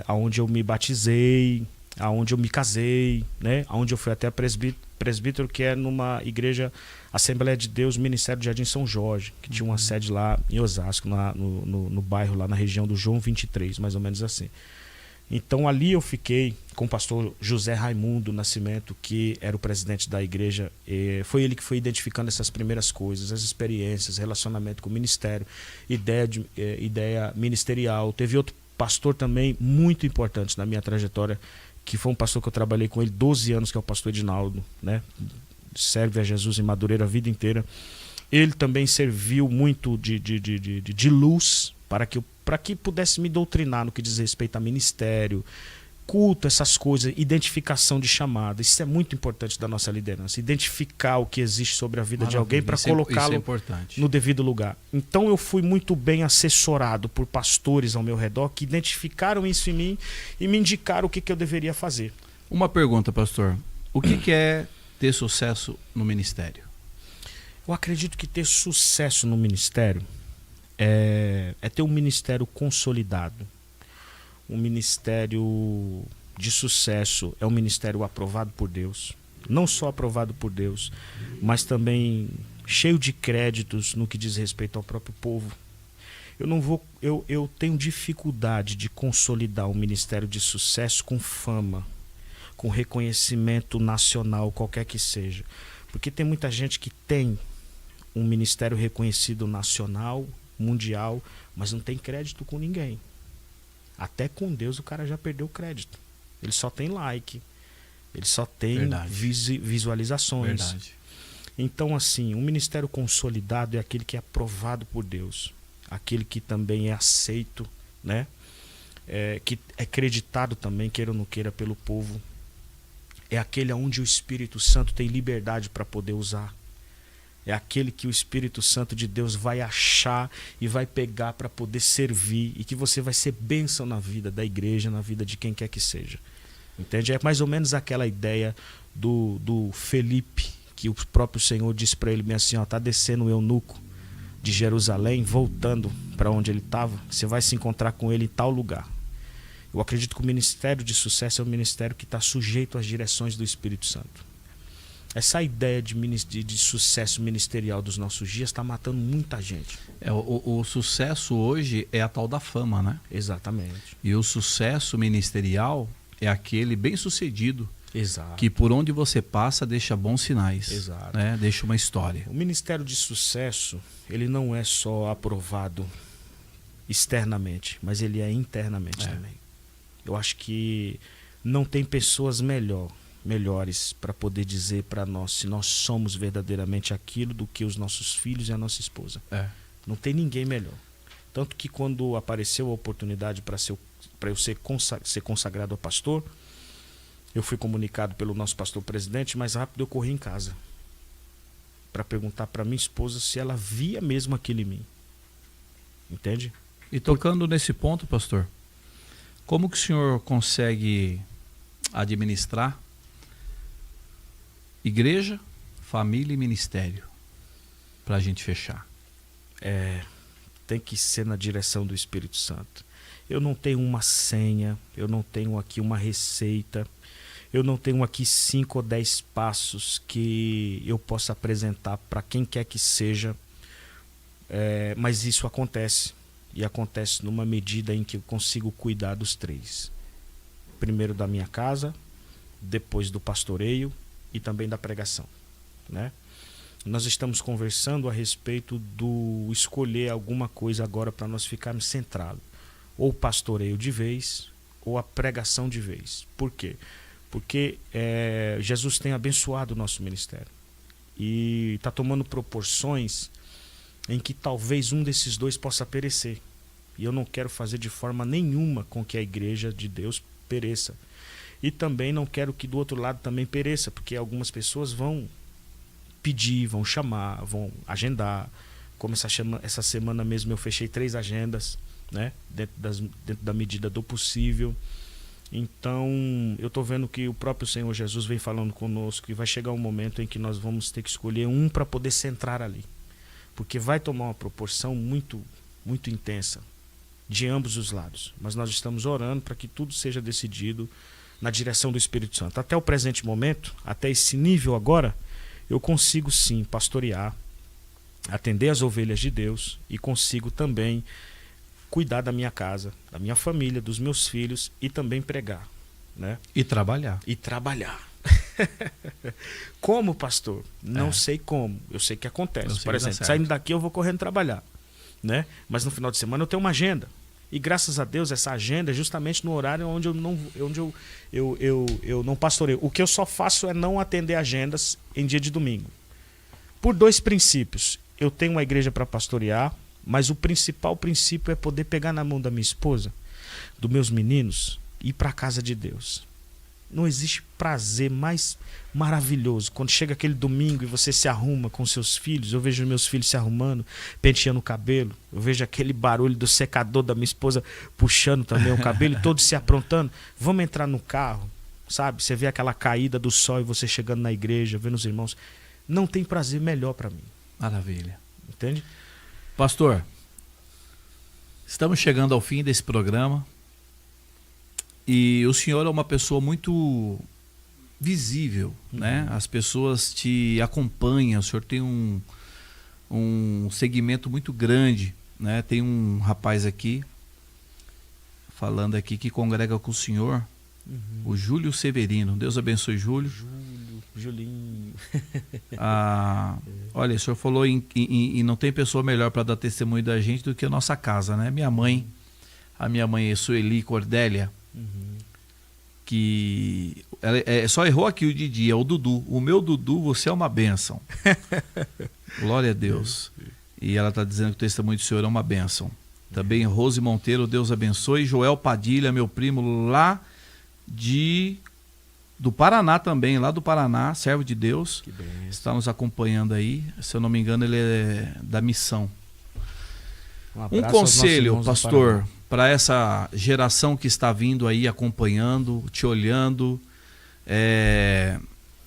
aonde eu me batizei, aonde eu me casei, né? Aonde eu fui até presbítero, que é numa igreja Assembleia de Deus, Ministério de Jardim São Jorge, que tinha uma sede lá em Osasco, no bairro, lá na região do João 23, mais ou menos assim. Então ali eu fiquei com o pastor José Raimundo Nascimento, que era o presidente da igreja. Foi ele que foi identificando essas primeiras coisas, as experiências, relacionamento com o ministério, ideia ministerial. Teve outro pastor também muito importante na minha trajetória, que foi um pastor que eu trabalhei com ele 12 anos, que é o pastor Edinaldo, né? Serve a Jesus em Madureira a vida inteira. Ele também serviu muito de luz para que pudesse me doutrinar no que diz respeito a ministério, culto, essas coisas, identificação de chamada. Isso é muito importante da nossa liderança, identificar o que existe sobre a vida de alguém para colocá-lo no devido lugar. Então eu fui muito bem assessorado por pastores ao meu redor que identificaram isso em mim e me indicaram o que eu deveria fazer. Uma pergunta, pastor. O que é ter sucesso no ministério? Eu acredito que ter sucesso no ministério é ter um ministério consolidado. Um ministério de sucesso é um ministério aprovado por Deus. Não só aprovado por Deus, mas também cheio de créditos no que diz respeito ao próprio povo. Eu tenho dificuldade de consolidar um ministério de sucesso com fama, com reconhecimento nacional, qualquer que seja. Porque tem muita gente que tem um ministério reconhecido nacional, mundial, mas não tem crédito com ninguém. Até com Deus o cara já perdeu o crédito. Ele só tem like, ele só tem visualizações. Verdade. Então, assim, um ministério consolidado é aquele que é aprovado por Deus, aquele que também é aceito, né? Que é acreditado também, queira ou não queira, pelo povo. É aquele onde o Espírito Santo tem liberdade para poder usar. É aquele que o Espírito Santo de Deus vai achar e vai pegar para poder servir, e que você vai ser bênção na vida da igreja, na vida de quem quer que seja. Entende? É mais ou menos aquela ideia do Felipe, que o próprio Senhor disse para ele assim, ó, tá descendo o eunuco de Jerusalém, voltando para onde ele estava, você vai se encontrar com ele em tal lugar. Eu acredito que o ministério de sucesso é um ministério que está sujeito às direções do Espírito Santo. Essa ideia de sucesso ministerial dos nossos dias está matando muita gente. O sucesso hoje é a tal da fama, né? Exatamente. E o sucesso ministerial é aquele bem-sucedido. Exato. Que por onde você passa deixa bons sinais. Exato. Né? Deixa uma história. O ministério de sucesso, ele não é só aprovado externamente, mas ele é internamente também. Eu acho que não tem pessoas melhores para poder dizer para nós se nós somos verdadeiramente aquilo do que os nossos filhos e a nossa esposa. Não tem ninguém melhor. Tanto que quando apareceu a oportunidade para eu ser consagrado a pastor, eu fui comunicado pelo nosso pastor presidente, mais rápido eu corri em casa para perguntar para minha esposa se ela via mesmo aquilo em mim. Entende? E tocando nesse ponto, pastor, como que o senhor consegue administrar igreja, família e ministério, para a gente fechar? Tem que ser na direção do Espírito Santo. Eu não tenho uma senha, eu não tenho aqui uma receita, eu não tenho aqui 5 ou 10 passos que eu possa apresentar para quem quer que seja, mas isso acontece, e acontece numa medida em que eu consigo cuidar dos 3. Primeiro da minha casa, depois do pastoreio e também da pregação, né? Nós estamos conversando a respeito do escolher alguma coisa agora para nós ficarmos centrados. Ou o pastoreio de vez, ou a pregação de vez. Por quê? Porque Jesus tem abençoado o nosso ministério. E está tomando proporções em que talvez um desses 2 possa perecer. E eu não quero fazer de forma nenhuma com que a igreja de Deus pereça. E também não quero que do outro lado também pereça, porque algumas pessoas vão pedir, vão chamar, vão agendar. Como essa semana mesmo eu fechei 3 agendas, né? Dentro da medida do possível. Então, eu estou vendo que o próprio Senhor Jesus vem falando conosco e vai chegar um momento em que nós vamos ter que escolher um para poder centrar ali. Porque vai tomar uma proporção muito, muito intensa de ambos os lados. Mas nós estamos orando para que tudo seja decidido na direção do Espírito Santo. Até o presente momento, até esse nível agora, eu consigo sim pastorear, atender as ovelhas de Deus e consigo também cuidar da minha casa, da minha família, dos meus filhos e também pregar, né? E trabalhar. E trabalhar. Como, pastor? Não sei como. Eu sei que acontece. Por exemplo, saindo daqui eu vou correndo trabalhar, né? Mas no final de semana eu tenho uma agenda. E graças a Deus essa agenda é justamente no horário onde eu não pastoreio. O que eu só faço é não atender agendas em dia de domingo. Por 2 princípios. Eu tenho uma igreja para pastorear, mas o principal princípio é poder pegar na mão da minha esposa, dos meus meninos, e ir para a casa de Deus. Não existe prazer mais maravilhoso quando chega aquele domingo e você se arruma com seus filhos. Eu vejo meus filhos se arrumando, penteando o cabelo. Eu vejo aquele barulho do secador da minha esposa puxando também o cabelo e todos se aprontando. Vamos entrar no carro, sabe? Você vê aquela caída do sol e você chegando na igreja, vendo os irmãos. Não tem prazer melhor para mim. Maravilha. Entende? Pastor, estamos chegando ao fim desse programa e o senhor é uma pessoa muito visível, né? As pessoas te acompanham, o senhor tem um segmento muito grande, né? Tem um rapaz aqui, falando aqui, que congrega com o senhor, o Júlio Severino. Deus abençoe, Júlio. Julinho. Olha, o senhor falou em não tem pessoa melhor para dar testemunho da gente do que a nossa casa, né? A minha mãe é Sueli Cordélia, que ela só errou aqui o Didi, é o Dudu. O meu Dudu, você é uma bênção. Glória a Deus. E ela está dizendo que o testemunho do senhor é uma bênção. Também Rose Monteiro, Deus abençoe. Joel Padilha, meu primo lá do Paraná também, lá do Paraná, servo de Deus, está nos acompanhando aí. Se eu não me engano, ele é da missão. Um conselho, pastor, para essa geração que está vindo aí, acompanhando, te olhando,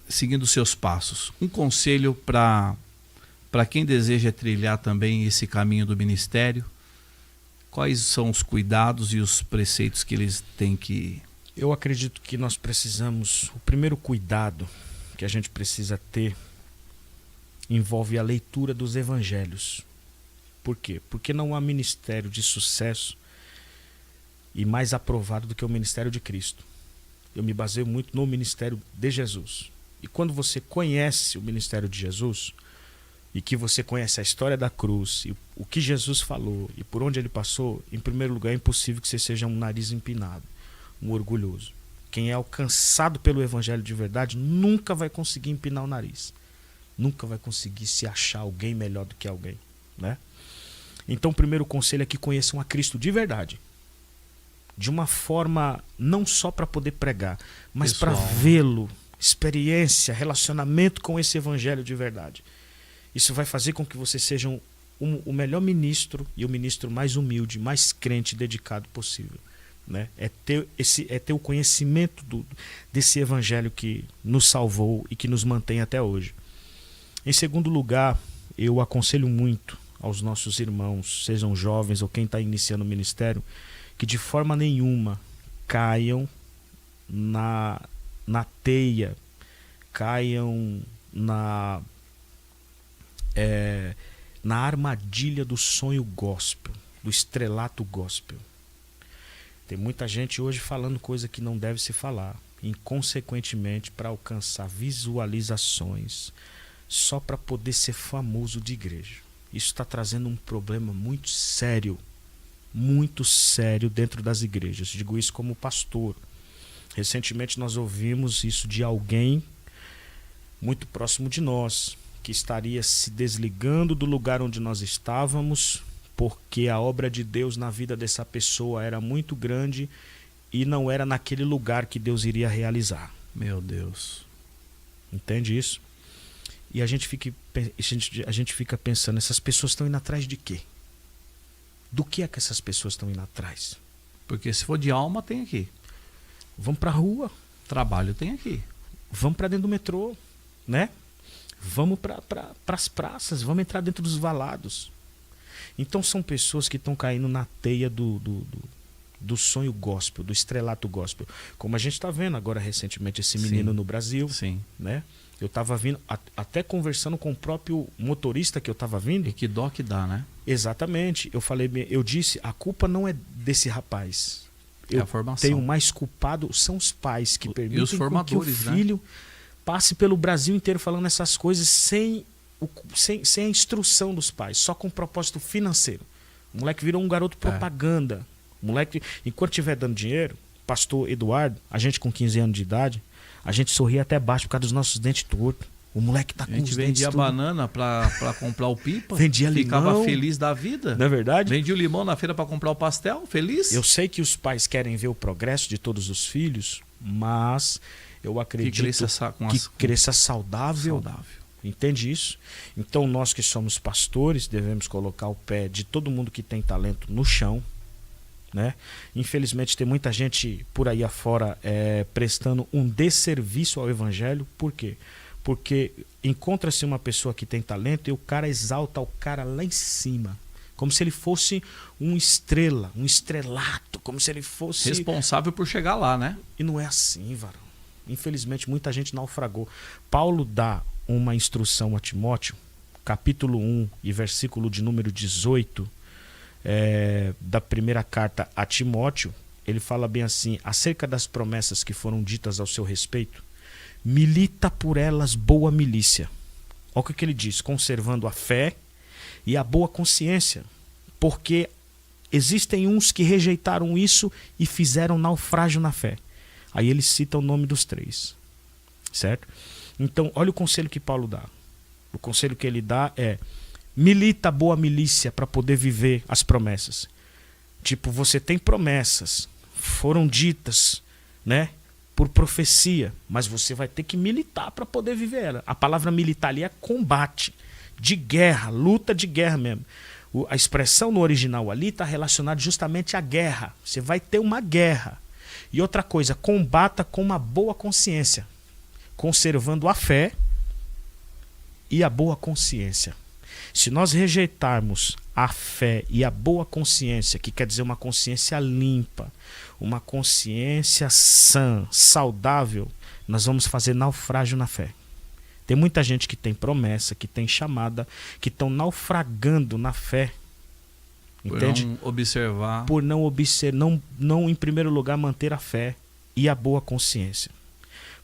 seguindo seus passos. Um conselho para quem deseja trilhar também esse caminho do ministério. Quais são os cuidados e os preceitos que eles têm que... Eu acredito que nós precisamos, o primeiro cuidado que a gente precisa ter envolve a leitura dos evangelhos. Por quê? Porque não há ministério de sucesso e mais aprovado do que o ministério de Cristo. Eu me baseio muito no ministério de Jesus. E quando você conhece o ministério de Jesus e que você conhece a história da cruz e o que Jesus falou e por onde ele passou, em primeiro lugar é impossível que você seja um nariz empinado, um orgulhoso. Quem é alcançado pelo evangelho de verdade nunca vai conseguir empinar o nariz. Nunca vai conseguir se achar alguém melhor do que alguém, né? Então o primeiro conselho é que conheçam a Cristo de verdade. De uma forma não só para poder pregar, mas para vê-lo, experiência, relacionamento com esse evangelho de verdade. Isso vai fazer com que você seja o melhor ministro e o ministro mais humilde, mais crente, dedicado possível. Né? É ter o conhecimento desse evangelho que nos salvou e que nos mantém até hoje. Em segundo lugar, eu aconselho muito aos nossos irmãos, sejam jovens ou quem está iniciando o ministério, que de forma nenhuma caiam na teia, caiam na armadilha do sonho gospel, do estrelato gospel. Tem muita gente hoje falando coisa que não deve se falar, inconsequentemente para alcançar visualizações, só para poder ser famoso de igreja. Isso está trazendo um problema muito sério dentro das igrejas. Digo isso como pastor. Recentemente nós ouvimos isso de alguém muito próximo de nós, que estaria se desligando do lugar onde nós estávamos, porque a obra de Deus na vida dessa pessoa era muito grande e não era naquele lugar que Deus iria realizar. Meu Deus. Entende isso? E a gente fica pensando, essas pessoas estão indo atrás de quê? Do que é que essas pessoas estão indo atrás? Porque se for de alma, tem aqui. Vamos para a rua. Trabalho tem aqui. Vamos para dentro do metrô, né? Vamos para as praças, vamos entrar dentro dos valados. Então são pessoas que estão caindo na teia do sonho gospel, do estrelato gospel. Como a gente está vendo agora recentemente esse menino no Brasil. Sim. Né? Eu estava vindo, até conversando com o próprio motorista que eu estava vindo. E que dó que dá, né? Exatamente. Eu disse, a culpa não é desse rapaz. É a formação. Tenho mais culpado são os pais que permitem os formadores, que o filho passe pelo Brasil inteiro falando essas coisas sem a instrução dos pais, só com propósito financeiro. O moleque virou um garoto propaganda. O moleque, enquanto estiver dando dinheiro, pastor Eduardo, a gente com 15 anos de idade, a gente sorria até baixo por causa dos nossos dentes tortos. O moleque tá com os dentes A gente vendia tudo. banana pra comprar o pipa. Vendia Ficava limão. feliz da vida. Não é verdade? Vendia o limão na feira pra comprar o pastel, feliz. Eu sei que os pais querem ver o progresso de todos os filhos, mas eu acredito que cresça saudável. Entende isso? Então nós que somos pastores devemos colocar o pé de todo mundo que tem talento no chão. Né? Infelizmente tem muita gente por aí afora prestando um desserviço ao evangelho. Por quê? Porque encontra-se uma pessoa que tem talento e o cara exalta o cara lá em cima, como se ele fosse uma estrela, um estrelato, como se ele fosse responsável por chegar lá, né? E não é assim, varão. Infelizmente muita gente naufragou. Paulo dá uma instrução a Timóteo, capítulo 1 e versículo de número 18, da primeira carta a Timóteo. Ele fala bem assim, acerca das promessas que foram ditas ao seu respeito: milita por elas boa milícia. Olha o que ele diz: conservando a fé e a boa consciência, porque existem uns que rejeitaram isso e fizeram naufrágio na fé. Aí ele cita o nome dos 3, certo? Então olha o conselho que Paulo dá. O conselho que ele dá é: milita a boa milícia para poder viver as promessas. Tipo, você tem promessas, foram ditas, né, por profecia, mas você vai ter que militar para poder viver ela. A palavra militar ali é combate, de guerra, luta de guerra mesmo. A expressão no original ali está relacionada justamente à guerra. Você vai ter uma guerra. E outra coisa, combata com uma boa consciência, conservando a fé e a boa consciência. Se nós rejeitarmos a fé e a boa consciência, que quer dizer uma consciência limpa, uma consciência sã, saudável, nós vamos fazer naufrágio na fé. Tem muita gente que tem promessa, que tem chamada, que estão naufragando na fé. Entende? Por não observar. Não em primeiro lugar manter a fé e a boa consciência.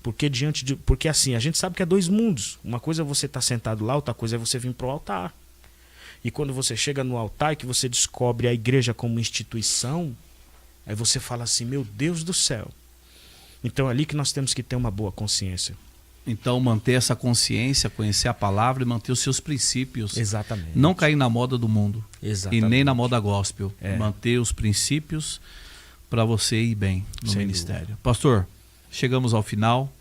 Porque assim, a gente sabe que é 2 mundos. Uma coisa é você estar sentado lá, outra coisa é você vir para o altar. E quando você chega no altar e que você descobre a igreja como instituição, aí você fala assim, meu Deus do céu. Então é ali que nós temos que ter uma boa consciência. Então manter essa consciência, conhecer a palavra e manter os seus princípios. Exatamente. Não cair na moda do mundo. Exatamente. E nem na moda gospel. Manter os princípios para você ir bem no ministério. Dúvida. Pastor, chegamos ao final.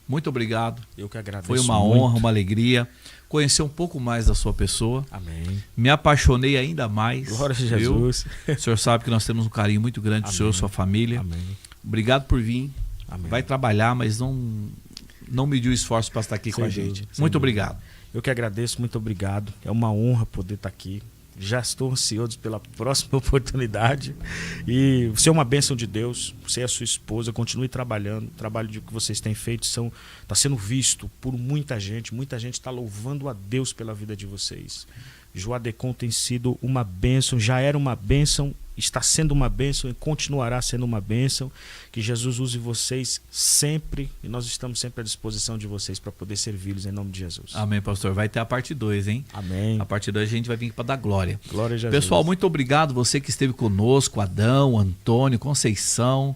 Muito obrigado. Eu que agradeço. Foi uma honra, uma alegria conhecer um pouco mais da sua pessoa. Amém. Me apaixonei ainda mais. Glória a Jesus. O senhor sabe que nós temos um carinho muito grande do senhor e sua família. Amém. Obrigado por vir. Amém. Vai trabalhar, mas não mediu esforço para estar aqui com a gente. Muito obrigado. Eu que agradeço, muito obrigado. É uma honra poder estar aqui. Já estou ansioso pela próxima oportunidade. E você é uma bênção de Deus. Você e a sua esposa, continue trabalhando. O trabalho que vocês têm feito está sendo visto por muita gente. Muita gente está louvando a Deus pela vida de vocês. Joadecon tem sido uma bênção, já era uma bênção, está sendo uma bênção e continuará sendo uma bênção. Que Jesus use vocês sempre e nós estamos sempre à disposição de vocês para poder servi-los em nome de Jesus. Amém, pastor. Vai ter a parte 2, hein? Amém. A parte 2 a gente vai vir para dar glória. Glória a Jesus. Pessoal, muito obrigado. Você que esteve conosco, Adão, Antônio, Conceição.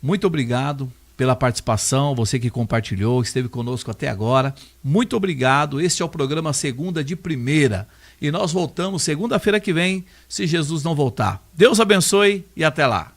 Muito obrigado pela participação, você que compartilhou, que esteve conosco até agora. Muito obrigado. Este é o programa Segunda de Primeira. E nós voltamos segunda-feira que vem, se Jesus não voltar. Deus abençoe e até lá.